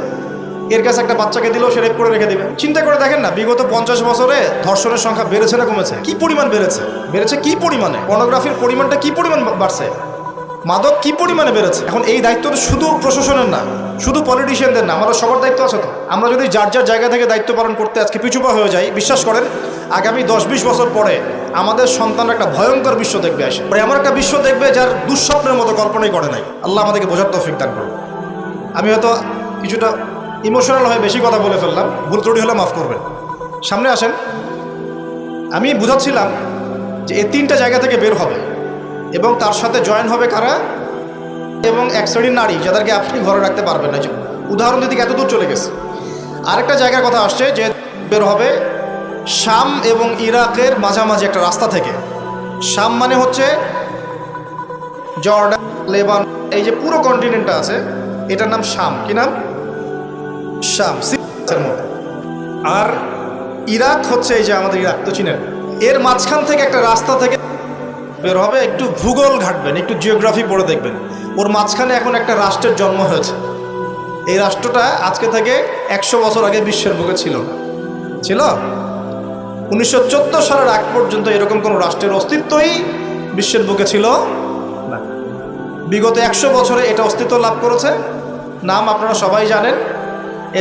Speaker 1: এর কাছে একটা বাচ্চাকে দিলেও সে রেপ করে রেখে দেবে। চিন্তা করে দেখেন না, বিগত 50 বছরে ধর্ষণের সংখ্যা বেড়েছে না কমেছে? কি পরিমাণ বেড়েছে কি পরিমাণে? পর্নোগ্রাফির পরিমাণটা কি পরিমাণ বাড়ছে? মাদক কি পরিমাণে বেড়েছে? এখন এই দায়িত্ব তো শুধু প্রশাসনের না, শুধু পলিটিশিয়ানদের না, আমাদের সবার দায়িত্ব আছে তো। আমরা যদি যার যার জায়গা থেকে দায়িত্ব পালন করতে আজকে পিছুপা হয়ে যাই, বিশ্বাস করেন আগামী 10-20 বছর পরে আমাদের সন্তানরা একটা ভয়ঙ্কর বিশ্ব দেখবে আসে, এমন একটা বিশ্ব দেখবে যার দুঃস্বপ্নের মতো কল্পনাই করে নাই। আল্লাহ আমাদেরকে বোঝার তৌফিক দান করুন। আমি হয়তো কিছুটা ইমোশনাল হয়ে বেশি কথা বলে ফেললাম, ভুল ত্রুটি হলে মাফ করবেন। সামনে আসেন, আমি বুঝাচ্ছিলাম যে এই 3টা জায়গা থেকে বের হবে এবং তার সাথে জয়েন হবে কারা? এবং এক শ্রেণীর নারী যাদেরকে আপনি ঘরে রাখতে পারবেন না। উদাহরণ দিতে এত দূর চলে গেছে। আরেকটা জায়গার কথা আসছে যে বের হবে শাম এবং ইরাকের মাঝামাঝি একটা রাস্তা থেকে। শাম মানে হচ্ছে জর্ডান, লেবানন, এই যে পুরো কন্টিনেন্টটা আছে এটার নাম শাম। কি নাম? শাম, সিরিয়ার মধ্যে। আর ইরাক হচ্ছে এই যে আমাদের ইরাক তো চিনেন, এর মাঝখান থেকে একটা রাস্তা থেকে বের হবে। একটু ভূগোল ঘাটবেন, একটু জিওগ্রাফি পড়ে দেখবেন, ওর মাঝখানে এখন একটা রাষ্ট্রের জন্ম হয়েছে। এই রাষ্ট্রটা আজকে থেকে 100 বছর আগে বিশ্বের বুকে ছিল। 1914 সালের আগ পর্যন্ত এরকম কোনো রাষ্ট্রের অস্তিত্বই বিশ্বের বুকে ছিল না। বিগত 100 বছরে এটা অস্তিত্ব লাভ করেছে, নাম আপনারা সবাই জানেন।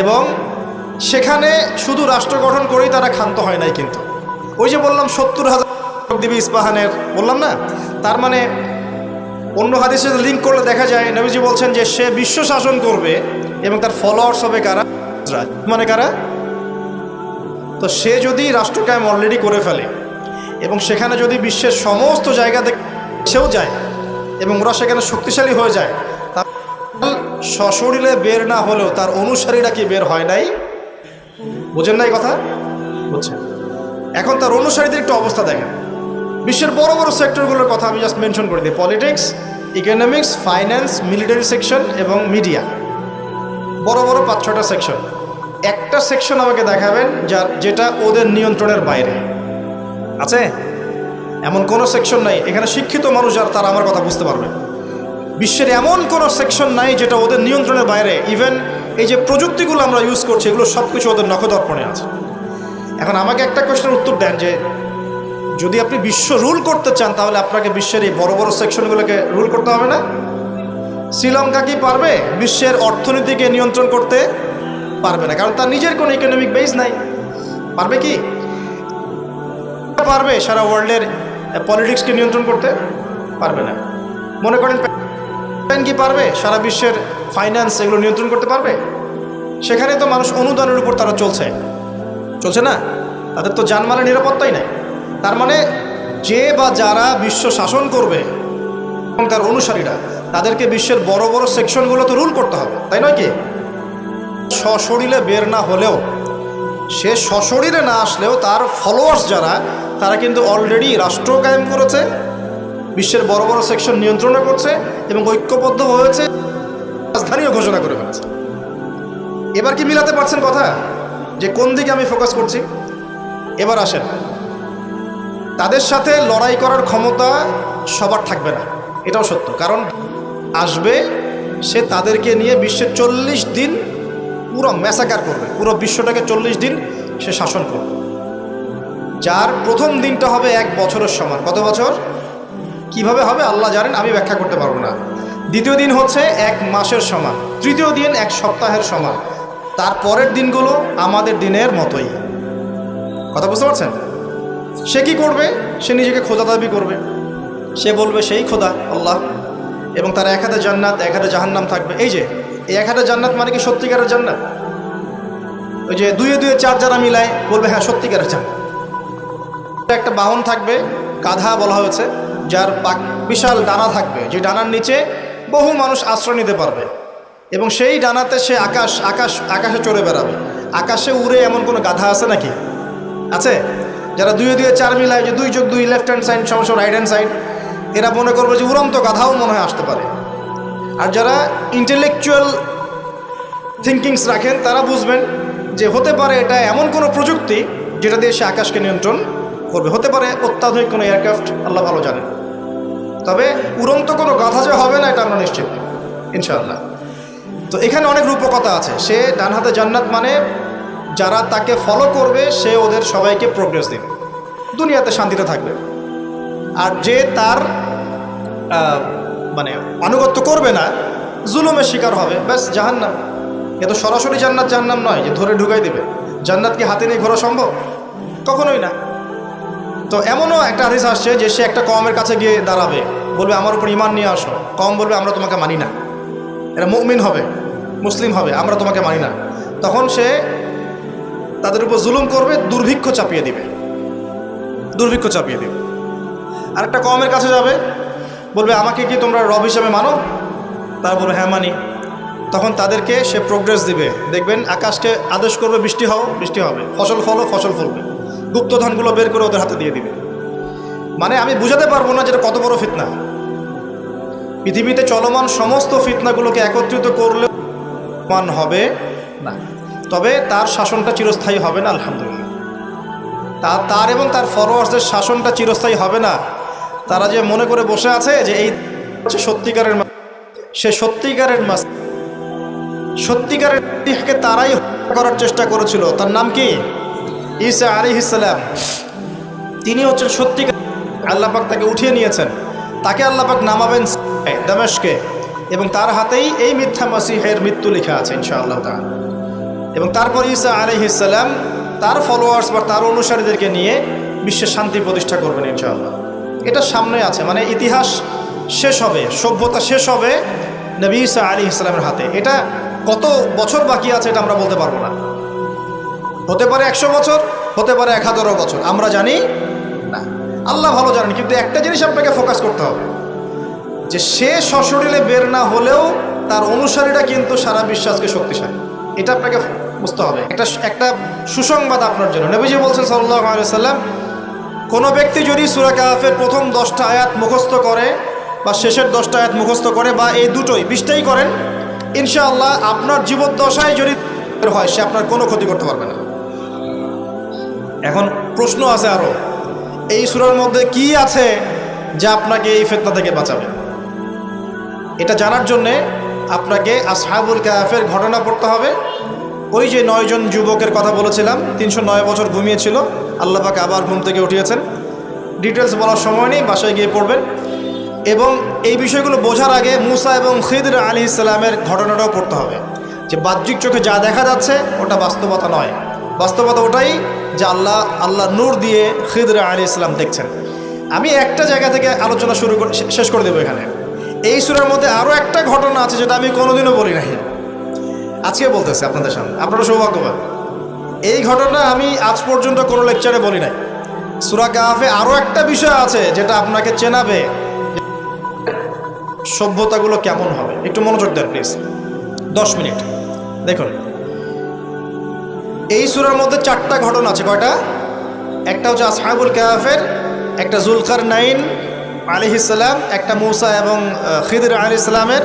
Speaker 1: এবং সেখানে শুধু রাষ্ট্র গঠন করেই তারা ক্ষান্ত হয় নাই, কিন্তু ওই যে বললাম 70,000 দিবি ইস্পাহানের, বললাম না? তার মানে অন্য হাদিসে লিঙ্ক করলে দেখা যায় নবীজি বলছেন যে সে বিশ্ব শাসন করবে এবং তার ফলোয়ার্স হবে কারা? মানে কারা? তো সে যদি রাষ্ট্র কায়েম অলরেডি করে ফেলে এবং সেখানে যদি বিশ্বের সমস্ত জায়গা থেকে সেও যায়, এবং ওরা সেখানে শক্তিশালী হয়ে যায়, তার সশরীরে বের না হলেও তার অনুসারীরা কি বের হয় নাই? বুঝেন নাই কথা? বুঝছেন? এখন তার অনুসারীদের একটু অবস্থা দেখেন। বিশ্বের বড় বড় সেক্টরগুলোর কথা আমি জাস্ট মেনশন করে দিই। Politics, economics, finance, military section এবং মিডিয়া। বড় বড় 5-6টা সেকশন। একটা সেকশন আমাকে দেখাবেন যেটা ওদের নিয়ন্ত্রণের বাইরে আছে? এমন কোনো সেকশন নাই। এখানে শিক্ষিত মানুষ আর তারা আমার কথা বুঝতে পারবে। বিশ্বের এমন কোনো সেকশন নাই যেটা ওদের নিয়ন্ত্রণের বাইরে। ইভেন এই যে প্রযুক্তিগুলো আমরা ইউজ করছি, এগুলো সব কিছু ওদের নখদর্পণে আছে। এখন আমাকে একটা কোয়েশ্চেনের উত্তর দেন যে যদি আপনি বিশ্ব রুল করতে চান, তাহলে আপনাকে বিশ্বের এই বড় বড় সেকশনগুলোকে রুল করতে হবে না? শ্রীলঙ্কা কি পারবে বিশ্বের অর্থনীতিকে নিয়ন্ত্রণ করতে? পারবে না, কারণ তার নিজের কোনো ইকোনমিক বেস নাই। পারবে কি? পারবে সারা ওয়ার্ল্ডের পলিটিক্সকে নিয়ন্ত্রণ করতে? পারবে না। মনে করেন কি পারবে সারা বিশ্বের ফাইন্যান্স এগুলো নিয়ন্ত্রণ করতে পারবে? সেখানে তো মানুষ অনুদানের উপর তারা চলছে না, তাদের তো জানমালের নিরাপত্তাই নাই। তার মানে যে বা যারা বিশ্ব শাসন করবে এবং তার অনুসারীরা, তাদেরকে বিশ্বের বড় বড় সেকশনগুলো তো রুল করতে হবে, তাই নয় কি? সশরীরে বের না হলেও, সে সশরীরে না আসলেও তার ফলোয়ার্স যারা, তারা কিন্তু অলরেডি রাষ্ট্র কায়েম করেছে, বিশ্বের বড় বড় সেকশন নিয়ন্ত্রণ করছে এবং ঐক্যবদ্ধ হয়েছে, রাজধানীও ঘোষণা করে ফেলেছে। এবার কি মিলাতে পারছেন কথা যে কোন দিকে আমি ফোকাস করছি? এবার আসেন, তাদের সাথে লড়াই করার ক্ষমতা সবার থাকবে না, এটাও সত্য। কারণ আসবে সে তাদেরকে নিয়ে বিশ্বের 40 দিন পুরো ম্যাসাকার করবে, পুরো বিশ্বটাকে 40 দিন সে শাসন করবে, যার প্রথম দিনটা হবে 1 বছরের সমান। কত বছর? কিভাবে হবে আল্লাহ জানেন, আমি ব্যাখ্যা করতে পারবো না। দ্বিতীয় দিন হচ্ছে 1 মাসের সমান, তৃতীয় দিন 1 সপ্তাহের সমান, তার পরের দিনগুলো আমাদের দিনের মতোই। কথা বুঝতে পারছেন? সে কি করবে? সে নিজেকে খোদা দাবি করবে, সে বলবে সেই খোদা আল্লাহ, এবং তার 1 হাতে জান্নাত 1 হাতে জাহান্নাম থাকবে। এই যে এই 1 হাতে জান্নাত মানে কি সত্যিকারের জান্নাত? ওই যে 2 2 4 যারা মিলায় বলবে হ্যাঁ সত্যিকারের জান্নাত। একটা বাহন থাকবে, গাধা বলা হয়েছে, যার বিশাল ডানা থাকবে, যে ডানার নিচে বহু মানুষ আশ্রয় নিতে পারবে, এবং সেই ডানাতে সে আকাশে চড়ে বেড়াবে। আকাশে উড়ে এমন কোনো গাধা আছে নাকি? আছে? যারা 2 2 4 মিলায়, যে 2 যোগ 2 লেফট হ্যান্ড সাইড সমান রাইট হ্যান্ড সাইড, এরা মনে করবে যে উড়ন্ত গাধাও মনে হয় আসতে পারে। আর যারা ইন্টেলেকচুয়াল থিঙ্কিংস রাখেন, তারা বুঝবেন যে হতে পারে এটা এমন কোনো প্রযুক্তি যেটা দিয়ে সে আকাশকে নিয়ন্ত্রণ করবে। হতে পারে অত্যাধুনিক কোনো এয়ারক্রাফট, আল্লাহ ভালো জানেন। তবে উড়ন্ত কোনো গাধা যে হবে না এটা আমরা নিশ্চিত ইনশাআল্লাহ। তো এখানে অনেক রূপকথা আছে। সে ডান হাতে জান্নাত মানে যারা তাকে ফলো করবে সে ওদের সবাইকে প্রোগ্রেস দিবে, দুনিয়াতে শান্তিতে থাকবে। আর যে তার মানে আনুগত্য করবে না, জুলুমের শিকার হবে, ব্যাস জাহান্নাম। এ তো সরাসরি জান্নাত জাহান্নাম নয় যে ধরে ঢুকাই দিবে। জান্নাত কি হাতে নিয়ে ঘোরা সম্ভব? কখনোই না। তো এমনও একটা হাদিস আসছে যে সে একটা কওমের কাছে গিয়ে দাঁড়াবে, বলবে আমার উপর ঈমান নিয়ে আসো। কওম বলবে আমরা তোমাকে মানি না, এরা মুমিন হবে, মুসলিম হবে, আমরা তোমাকে মানি না। তখন সে তাদের উপর জুলুম করবে, দুর্ভিক্ষ চাপিয়ে দিবে। আর একটা কওমের কাছে যাবে, বলবে আমাকে কি তোমরা রব হিসেবে মানো? তারা বলবে হ্যাঁ মানি। তখন তাদেরকে সে প্রোগ্রেস দিবে। দেখবেন আকাশকে আদেশ করবে বৃষ্টি হও, বৃষ্টি হবে, ফসল ফলো, ফসল ফলবে, গুপ্তধনগুলো বের করে ওদের হাতে দিয়ে দিবে। মানে আমি বুঝাতে পারবো না যেটা কত বড় ফিতনা। পৃথিবীতে চলমান সমস্ত ফিতনাগুলোকে একত্রিত করলে মান হবে না, তবে তার শাসনটা চিরস্থায়ী হবে না। আলহামদুলিল্লাহ, তার এবং তার ফলোয়ার্সদের শাসনটা চিরস্থায়ী হবে না। তারা যে মনে করে বসে আছে যে এই হচ্ছে সত্যিকারের, সে সত্যিকারের কে তারাই করার চেষ্টা করেছিল। তার নাম কি? ঈসা আলাইহিস সালাম। তিনি হচ্ছেন সত্যিকার। আল্লাহ পাক তাকে উঠিয়ে নিয়েছেন, তাকে আল্লাহ পাক নামাবেন দামেস্কে, এবং তার হাতেই এই মিথ্যা মাসিহের মৃত্যু লেখা আছে ইনশাআল্লাহ তাআলা। এবং তারপর ঈসা আলাইহিস সালাম তার ফলোয়ার্স বা তার অনুসারীদেরকে নিয়ে বিশ্বের শান্তি প্রতিষ্ঠা করবেন ইনশাআল্লাহ। এটা সামনে আছে, মানে ইতিহাস শেষ হবে, সভ্যতা শেষ হবে নবী ঈসা আলাইহিস সালামের হাতে। এটা কত বছর বাকি আছে এটা আমরা বলতে পারবো না। হতে পারে 100 বছর, হতে পারে 1000 বছর, আমরা জানি না, আল্লাহ ভালো জানেন। কিন্তু একটা জিনিস আপনাকে ফোকাস করতে হবে, যে সে সশরীরে বের না হলেও তার অনুসারীরা কিন্তু সারা বিশ্বাসকে শক্তিশালী। এটা আপনাকে বুঝতে হবে। একটা সুসংবাদ আপনার জন্য। নবীজি বলছেন সাল্লাল্লাহু আলাইহি ওয়াসাল্লাম, কোনো ব্যক্তি যদি সূরা কাহফের প্রথম 10টা আয়াত মুখস্থ করে বা শেষের 10টা আয়াত মুখস্থ করে বা এই দুটোই 20টাই করেন, ইনশাআল্লাহ আপনার জীবদ্দশায় যদি হয় সে আপনার কোনো ক্ষতি করতে পারবে না। এখন প্রশ্ন আছে আরও, এই সূরার মধ্যে কি আছে যা আপনাকে এই ফিতনা থেকে বাঁচাবে? এটা জানার জন্যে আপনাকে আসহাবুল কাহফের ঘটনা পড়তে হবে। ওই যে 9 জন যুবকের কথা বলেছিলাম, 309 বছর ঘুমিয়েছিল, আল্লাহ পাক আবার ঘুম থেকে উঠিয়েছেন। ডিটেলস বলার সময় নেই, বাসায় গিয়ে পড়বেন। এবং এই বিষয়গুলো বোঝার আগে মুসা এবং খিদর আলাইহিস সালামের ঘটনাটাও পড়তে হবে, যে বাহ্যিক চোখে যা দেখা যাচ্ছে ওটা বাস্তবতা নয়। বাস্তবতা ওটাই যে আল্লাহ নূর দিয়ে খিদর আলাইহিস সালাম দেখছেন। আমি একটা জায়গা থেকে আলোচনা শেষ করে দেবো এখানে। এই সূরার মধ্যে আরও একটা ঘটনা আছে যেটা আমি কোনোদিনও বলি নাই, আজকে বলতেছি আপনাদের সামনে। আপনারা সৌভাগ্যবান, এই ঘটনা আমি আজ পর্যন্ত কোনো লেকচারে বলি নাই। সূরা কাহফে আরও একটা বিষয় আছে যেটা আপনাকে চেনাবে সভ্যতাগুলো কেমন হবে। একটু মনোযোগ দেন প্লিজ, 10 মিনিট দেখুন। এই সূরার মধ্যে 4টা ঘটনা আছে। কয়টা? একটা হচ্ছে আসহাবুল কাহফের, একটা যুলকারনাইন আলাইহিস সালাম, একটা মুসা এবং খিদর আলাইহিস সালামের,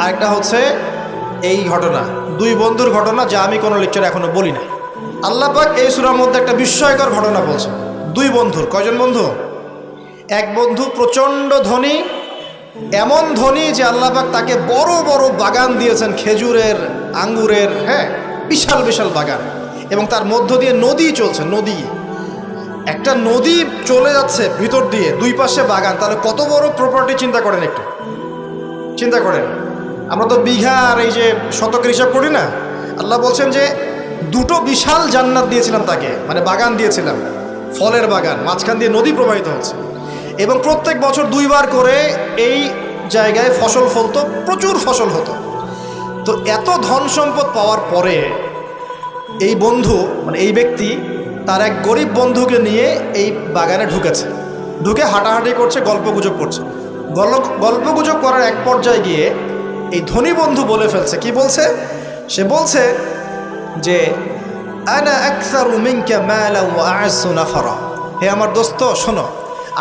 Speaker 1: আর একটা হচ্ছে এই ঘটনা, 2 বন্ধুর ঘটনা যা আমি কোনো লেকচারে এখনো বলি নাই। আল্লাহ পাক এই সূরার মধ্যে একটা বিস্ময়কর ঘটনা বলছে। 2 বন্ধুর। কয়জন বন্ধু? এক বন্ধু প্রচণ্ড ধনী, এমন ধনী যে আল্লাহ পাক তাকে বড় বড় বাগান দিয়েছেন, খেজুরের, আঙ্গুরের, হ্যাঁ, বিশাল বিশাল বাগান, এবং তার মধ্য দিয়ে নদী চলছে। নদী, একটা নদী চলে যাচ্ছে ভিতর দিয়ে, 2 পাশে বাগান। তাহলে কত বড় প্রপার্টি চিন্তা করেন, একটু চিন্তা করেন। আমরা তো বিঘা আর এই যে শতকের হিসাব করি না। আল্লাহ বলছেন যে 2টো বিশাল জান্নাত দিয়েছিলাম তাকে, মানে বাগান দিয়েছিলাম, ফলের বাগান, মাঝখান দিয়ে নদী প্রবাহিত হচ্ছে, এবং প্রত্যেক বছর 2 বার করে এই জায়গায় ফসল ফলতো, প্রচুর ফসল হতো। তো এত ধন সম্পদ পাওয়ার পরে এই বন্ধু, মানে এই ব্যক্তি, তার এক গরিব বন্ধুকে নিয়ে এই বাগানে ঢুকেছে। ঢুকে হাঁটাহাঁটি করছে, গল্পগুজব করছে। গল্পগুজব করার এক পর্যায়ে গিয়ে এই ধনী বন্ধু বলে ফেলছে। কি বলছে? সে বলছে যে আনা আকসারু মিনকা মালা ওয়া আ'আসু নাফারা। হে আমার দোস্ত শোনো,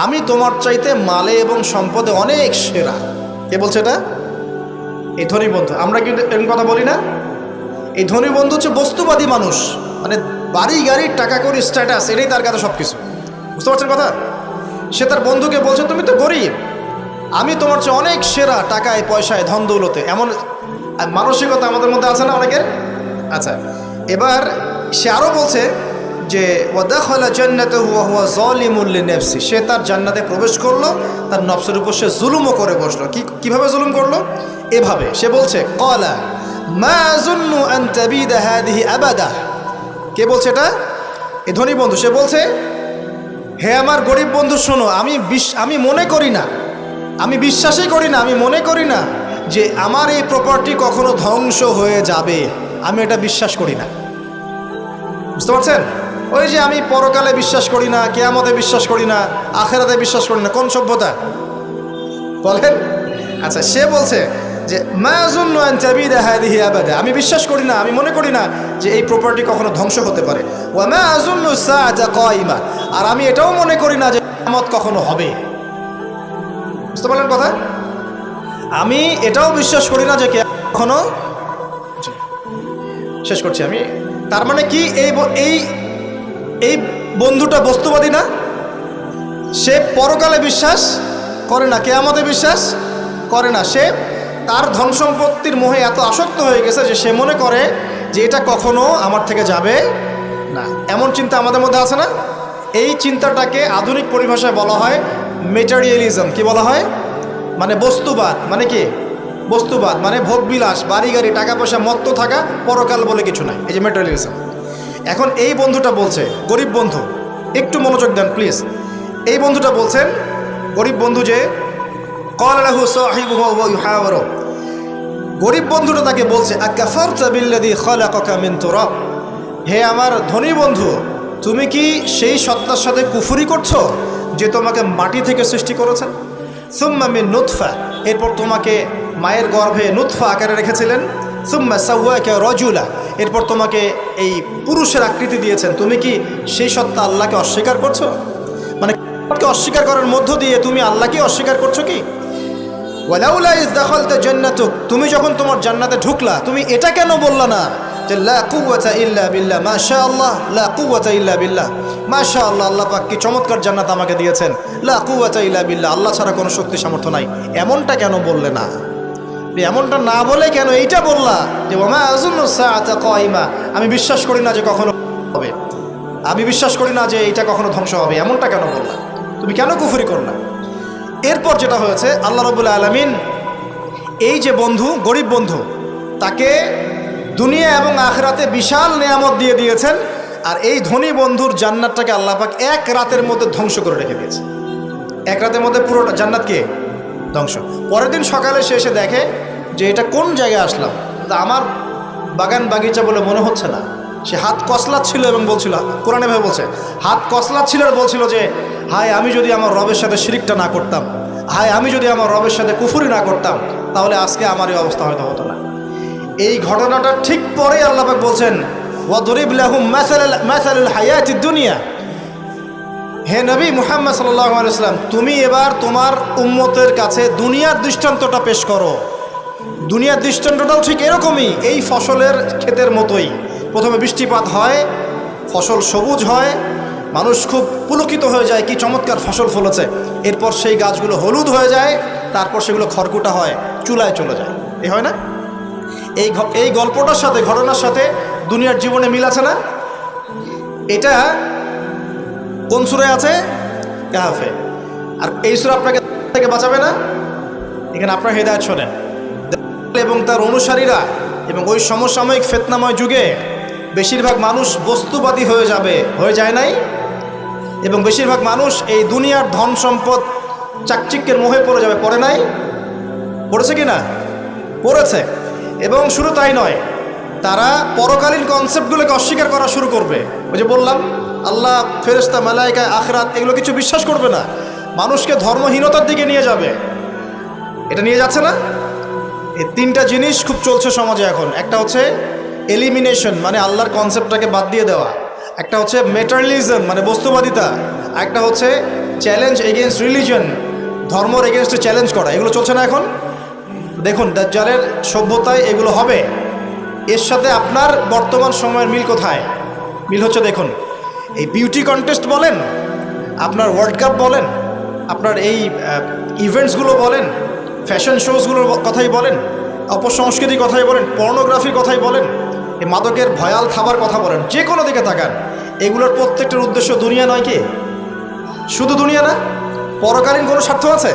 Speaker 1: আমি তোমার চাইতে মালে এবং সম্পদে অনেক সেরা। কে বলছে এটা? এই ধনী বন্ধু। আমরা কিন্তু এরকম কথা বলি না। এই ধনী বন্ধু হচ্ছে বস্তুবাদী মানুষ, মানে বাড়ি গাড়ি, টাকা করি, স্ট্যাটাস, এটাই তার কাছে সব কিছু। বুঝতে পারছেন কথা? সে তার বন্ধুকে বলছে তুমি তো গরিব, আমি তোমার চেয়ে অনেক সেরা টাকায় পয়সায় ধন দৌলতে। এমন মানসিকতা আমাদের মধ্যে আছে না অনেকের? আচ্ছা, এবার সে আরও বলছে যে ওয়াদাখালা জান্নাতাহু ওয়া হুয়া যালিমুল লিনাফসি। সে তার জান্নাতে প্রবেশ করলো, তার নফসের উপর সে জুলুমও করে বসলো। কিভাবে জুলুম করলো? এভাবে সে বলছে ক্বালা মা আযুন্নু আন তাবিদা হাযিহি আবাদা। কে বলছে এটা? এই ধনী বন্ধু। সে বলছে, হে আমার গরিব বন্ধু শোনো, আমি মনে করি না, আমি বিশ্বাসই করি না, আমি মনে করি না যে আমার এই প্রপার্টি কখনো ধ্বংস হয়ে যাবে। আমি এটা বিশ্বাস করি না। বুঝতে পারছেন? ওই যে আমি পরকালে বিশ্বাস করি না, কিয়ামতে বিশ্বাস করি না, আখিরাতে বিশ্বাস করি না। কোন সভ্যতা বলেন? আচ্ছা, সে বলছে যে মা আযুন্নু আন তাবিদা হাযিহি আবাদা। আমি বিশ্বাস করি না, আমি মনে করি না যে এই প্রপার্টি কখনো ধ্বংস হতে পারে। ওয়া মা আযুন্নু সাআতা কায়িমা। আর আমি এটাও মনে করি না যে কিয়ামত কখনো হবে। বুঝতে পারলেন কথা? আমি এটাও বিশ্বাস করি না যে কখনো। শেষ করছি আমি। তার মানে কি, এই বন্ধুটা বস্তুবাদী না? সে পরকালে বিশ্বাস করে না, কিয়ামতে বিশ্বাস করে না। সে তার ধন সম্পত্তির মোহে এত আসক্ত হয়ে গেছে যে সে মনে করে যে এটা কখনো আমার থেকে যাবে না। এমন চিন্তা আমাদের মধ্যে আছে না? এই চিন্তাটাকে আধুনিক পরিভাষায় বলা হয় মেটেরিয়ালিজম। কি বলা হয়? মানে বস্তুবাদ। মানে কি? বস্তুবাদ মানে ভোগবিলাস, বাড়ি গাড়ি, টাকা পয়সা, মত্ত থাকা, পরকাল বলে কিছু নাই। এই যে মেটেরিয়ালিজম। এখন এই বন্ধুটা বলছে, গরিব বন্ধু, একটু মনোযোগ দেন প্লিজ। এই বন্ধুটা বলছেন, গরিব বন্ধু, যে ক্বালা লাহু সাহিবুহু ওয়া ইউহাওয়ারু। গরিব বন্ধুটা তাকে বলছে আকাফারতা বিল্লাযী খালাকাকা মিন তুরাব। হে আমার ধনী বন্ধু, তুমি কি সেই সত্তার সাথে কুফরি করছো যে তোমাকে মাটি থেকে সৃষ্টি করেছেন? সুম্মা মিন নুতফা, এরপর তোমাকে মায়ের গর্ভে নুতফা আকারে রেখেছিলেন, সুম্মা সাওয়াকা রাজুলা, এরপর তোমাকে এই পুরুষের আকৃতি দিয়েছেন। তুমি কি সেই সত্তা আল্লাহকে অস্বীকার করছো? মানে অস্বীকার করার মধ্য দিয়ে তুমি আল্লাহকে অস্বীকার করছো কি? ওয়ালাউলা ইয দাখালতা জান্নাতুক, তুমি যখন তোমার জান্নাতে ঢুকলা তুমি এটা কেন বললা না যে লা কুওয়াতা ইল্লা বিল্লাহ, মাশাআল্লাহ, লা কুওয়াতা ইল্লা বিল্লাহ, মাশাআল্লাহ, আল্লাহ পাক কি চমৎকার জান্নাত আমাকে দিয়েছেন, লা কুওয়াতা ইল্লা বিল্লাহ, আল্লাহ ছাড়া কোনো শক্তি সামর্থ্য নাই, এমনটা কেন বললে না? এমনটা না বলে কেন এইটা বললা যে ওমা আযুন্নু সাআতা কায়িমা, আমি বিশ্বাস করি না যে কখনো হবে, আমি বিশ্বাস করি না যে এটা কখনো ধ্বংস হবে, এমনটা কেন বললা? তুমি কেন কুফরি করলা? এরপর যেটা হয়েছে, আল্লাহ রাব্বুল আলামিন এই যে বন্ধু, গরিব বন্ধু, তাকে দুনিয়া এবং আখিরাতে বিশাল নেয়ামত দিয়ে দিয়েছেন, আর এই ধনী বন্ধুর জান্নাতটাকে আল্লাহ পাক এক রাতের মধ্যে ধ্বংস করে রেখে দিয়েছে। এক রাতের মধ্যে পুরো জান্নাতকে ধ্বংস। পরের দিন সকালে সে এসে দেখে যে এটা কোন জায়গায় আসলাম, তা আমার বাগান বাগিচা বলে মনে হচ্ছে না। সে হাত কসলাচ্ছিল এবং বলছিল, কোরআনে ভাবে বলছে, হাত কসলাচ্ছিল আর বলছিল যে হায় আমি যদি আমার রবের সাথে শিরিকটা না করতাম, হায় আমি যদি আমার রবের সাথে কুফরি না করতাম, তাহলে আজকে আমার এই অবস্থা হয়তো হতো না। এই ঘটনাটা ঠিক পরেই আল্লাহ পাক বলছেন ওয়াদরিব লাহুম মাসালুল হায়াতিদ দুনিয়া, হে নবী মুহাম্মদ সাল্লাল্লাহু আলাইহি ওয়াসাল্লাম, তুমি এবার তোমার উম্মতের কাছে দুনিয়ার দৃষ্টান্তটা পেশ করো। দুনিয়ার দৃষ্টান্তটাও ঠিক এরকমই, এই ফসলের ক্ষেতের মতোই। প্রথমে বৃষ্টিপাত হয়, ফসল সবুজ হয়, মানুষ খুব পুলকিত হয়ে যায়, কি চমৎকার ফসল ফলেছে। এরপর সেই গাছগুলো হলুদ হয়ে যায়, তারপর সেগুলো খড়কুটা হয়, চুলায় চলে যায়। এই হয় না? এই গল্পটার সাথে, ঘটনার সাথে দুনিয়ার জীবনে মিল আছে না? এটা কোন সূরায় আছে? কাহফে। আর এই সূরা আপনাকে থেকে বাঁচাবে না? এখানে আপনার হেদায়েত শোনেন। এবং তার অনুসারীরা এবং ওই সমসাময়িক ফিতনাময় যুগে বেশিরভাগ মানুষ বস্তুবাদী হয়ে যাবে, হয়ে যায় নাই? এবং বেশিরভাগ মানুষ এই দুনিয়ার ধন সম্পদ চাকচিক্যের মোহে পড়ে যাবে, পড়ে নাই? পড়েছে কি না? পড়েছে। এবং শুধু তাই নয়, তারা পরকালীন কনসেপ্টগুলোকে অস্বীকার করা শুরু করবে। ওই যে বললাম, আল্লাহ, ফেরেশতা, মালায়েকা, আখিরাত, এগুলো কিছু বিশ্বাস করবে না, মানুষকে ধর্মহীনতার দিকে নিয়ে যাবে। এটা নিয়ে যাচ্ছে না? এই তিনটা জিনিস খুব চলছে সমাজে এখন। একটা হচ্ছে এলিমিনেশন, মানে আল্লাহর কনসেপ্টটাকে বাদ দিয়ে দেওয়া। একটা হচ্ছে মেটারিয়ালিজম, মানে বস্তুবাদিতা। একটা হচ্ছে চ্যালেঞ্জ এগেনস্ট রিলিজন, ধর্মর এগেনস্টে চ্যালেঞ্জ করা। এগুলো চলছে না এখন? দেখুন দাজ্জালের সভ্যতায় এগুলো হবে। এর সাথে আপনার বর্তমান সময়ের মিল কোথায়? মিল হচ্ছে, দেখুন, এই বিউটি কন্টেস্ট বলেন, আপনার ওয়ার্ল্ড কাপ বলেন, আপনার এই ইভেন্টসগুলো বলেন, ফ্যাশন শোজগুলোর কথাই বলেন, অপসংস্কৃতির কথাই বলেন, পর্নোগ্রাফির কথাই বলেন, এই মাদকের ভয়াল খাবার কথা বলেন, যে কোনো দিকে তাকান, এগুলোর প্রত্যেকটার উদ্দেশ্য দুনিয়া নয় কি? শুধু দুনিয়া না, পরকালীন কোনো স্বার্থ আছে?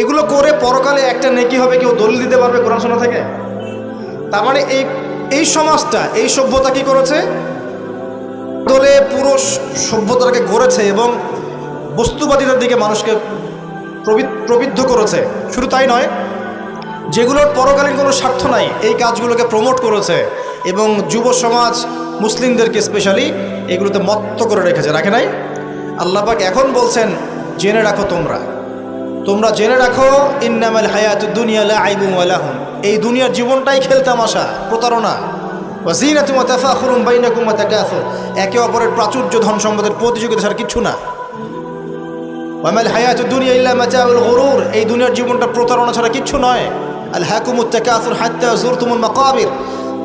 Speaker 1: এগুলো করে পরকালে একটা নেকি হবে, কেউ দলিল দিতে পারবে কোরআন শোনা থেকে? তার মানে এই সমাজটা, এই সভ্যতা কি করেছে? দলে পুরো সভ্যতাকে গড়েছে এবং বস্তুবাদিতার দিকে মানুষকে প্রবৃদ্ধ করেছে। শুধু তাই নয়, যেগুলোর পরকালীন কোনো স্বার্থ নাই এই কাজগুলোকে প্রমোট করেছে এবং যুব সমাজ, মুসলিমদেরকে স্পেশালি এগুলোতে মত্ত করে রেখেছে, রাখে নাই? আল্লাহ পাক এখন বলছেন, জেনে রাখো, তোমরা জেনে রাখো, ইন্নামাল হায়াতুদ দুনিয়া লাইবুন ওয়া লাহুন, এই দুনিয়ার জীবনটাই খেলতামাশা, প্রতারণা। ওয়া যিনাতুন ওয়া তাফাখুরুন বাইনাকুম ওয়া তাকাসুর, একে অপরের প্রাচুর্য, ধন সম্পদের প্রতিযোগিতা ছাড়া কিচ্ছু না। ওয়া মাল হায়াতুদ দুনিয়া ইল্লা মাতাউল গুরুর, এই দুনিয়ার জীবনটা প্রতারণা ছাড়া কিচ্ছু নয়। আলহাকুমুত তাকাসুর হাত্তা যুরতুমুল মাকাবির,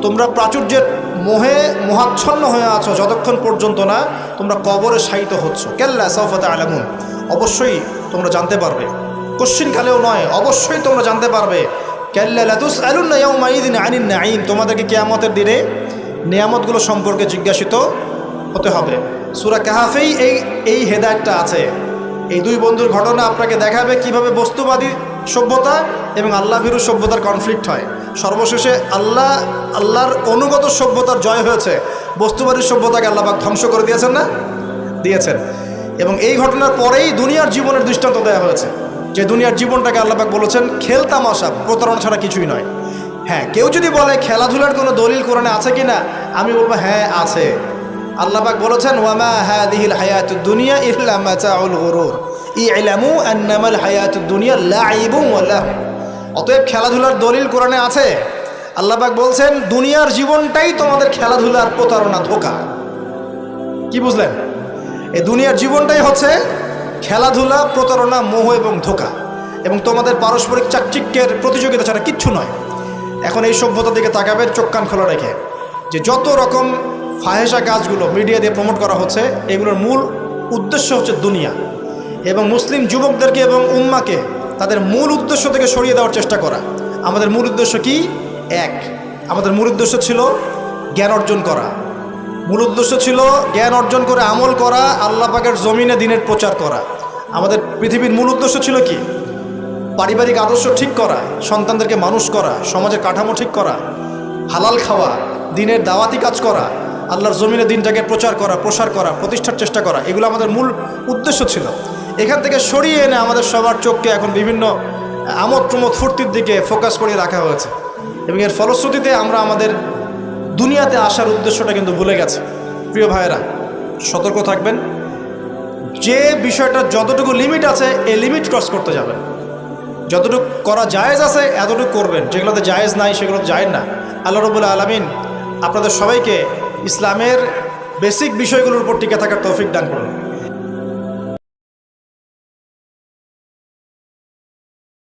Speaker 1: তোমরা প্রাচুর্যের মোহে মোহাচ্ছন্ন হয়ে আছো যতক্ষণ পর্যন্ত না তোমরা কবরে শায়িত হচ্ছ। কাল্লা সাওফা তা'লামুন, অবশ্যই তোমরা জানতে পারবে, কোশ্চিনকালেও নয়, অবশ্যই তোমরা জানতে পারবে। কাল্লা লাতুসআলুন্না ইয়াওমাইযিন আনিন নাঈম, তোমাদেরকে কিয়ামতের দিনে নিয়ামতগুলো সম্পর্কে জিজ্ঞাসিত হতে হবে। সূরা কাহফেই এই হেদায়েতটা আছে। এই দুই বন্ধুর ঘটনা আপনাকে দেখাবে কিভাবে বস্তুবাদী সভ্যতা এবং আল্লাহভীরু সভ্যতার কনফ্লিক্ট হয়। সর্বশেষে আল্লাহর অনুগত সভ্যতার জয় হয়েছে, বস্তুবাদী সভ্যতাকে আল্লাহ পাক ধ্বংস করে দিয়েছেন না? দিয়েছেন। এবং এই ঘটনার পরেই দুনিয়ার জীবনের দৃষ্টান্ত দেওয়া হয়েছে, যে দুনিয়ার জীবনটাকে আল্লাহ পাক বলেছেন খেলতামাশা, প্রতারণা ছাড়া কিছুই নয়। হ্যাঁ, কেউ যদি বলে খেলাধুলার কোনো দলিল কোরআনে আছে কিনা, আমি বলবো হ্যাঁ আছে। আল্লাহ পাক বলেছেন, ওয়ামা হাদিহিল হায়াতুদ দুনিয়া ইল্লা মাতাউল গুরুর, ই'লামু আন্নামাল হায়াতুদ দুনিয়া লাইবুন ওয়া লাহু। অতএব খেলাধুলার দলিল কোরআনে আছে। আল্লাহ পাক বলছেন দুনিয়ার জীবনটাই তোমাদের খেলাধুলার প্রতারণা, ধোঁকা। কি বুঝলেন? এই দুনিয়ার জীবনটাই হচ্ছে খেলাধুলা, প্রতারণা, মোহ এবং ধোঁকা, এবং তোমাদের পারস্পরিক চাকচিক্যের প্রতিযোগিতা ছাড়া কিচ্ছু নয়। এখন এই সভ্যতার দিকে তাকাবেন চোখ কান খোলা রেখে, যে যত রকম ফাহেসা কাজগুলো মিডিয়া দিয়ে প্রমোট করা হচ্ছে, এগুলোর মূল উদ্দেশ্য হচ্ছে দুনিয়া, এবং মুসলিম যুবকদেরকে এবং উম্মাকে তাদের মূল উদ্দেশ্য থেকে সরিয়ে দেওয়ার চেষ্টা করা। আমাদের মূল উদ্দেশ্য কি? এক, আমাদের মূল উদ্দেশ্য ছিল জ্ঞান অর্জন করা। মূল উদ্দেশ্য ছিল জ্ঞান অর্জন করে আমল করা, আল্লাহ পাকের জমিনে দ্বীনের প্রচার করা। আমাদের পৃথিবীর মূল উদ্দেশ্য ছিল কি? পারিবারিক আদর্শ ঠিক করা, সন্তানদেরকে মানুষ করা, সমাজের কাঠামো ঠিক করা, হালাল খাওয়া, দ্বীনের দাওয়াতি কাজ করা, আল্লাহর জমিনে দ্বীনটাকে প্রচার করা, প্রসার করা, প্রতিষ্ঠার চেষ্টা করা। এগুলো আমাদের মূল উদ্দেশ্য ছিল। এখান থেকে সরিয়ে এনে আমাদের সবার চোখকে এখন বিভিন্ন আমোদ প্রমোদ ফুর্তির দিকে ফোকাস করে রাখা হয়েছে, এবং এর ফলশ্রুতিতে আমরা আমাদের দুনিয়াতে আসার উদ্দেশ্যটা কিন্তু ভুলে গেছি। প্রিয় ভাইয়েরা, সতর্ক থাকবেন। যে বিষয়টা যতটুকু লিমিট আছে, এই লিমিট ক্রস করতে যাবেন। যতটুকু করা জায়েজ আছে এতটুকু করবেন, যেগুলোতে জায়েজ নাই সেগুলো জায়েজ না। আল্লাহ রাব্বুল আলামিন আপনাদের সবাইকে ইসলামের বেসিক বিষয়গুলোর উপর টিকে থাকার তৌফিক দান করুন।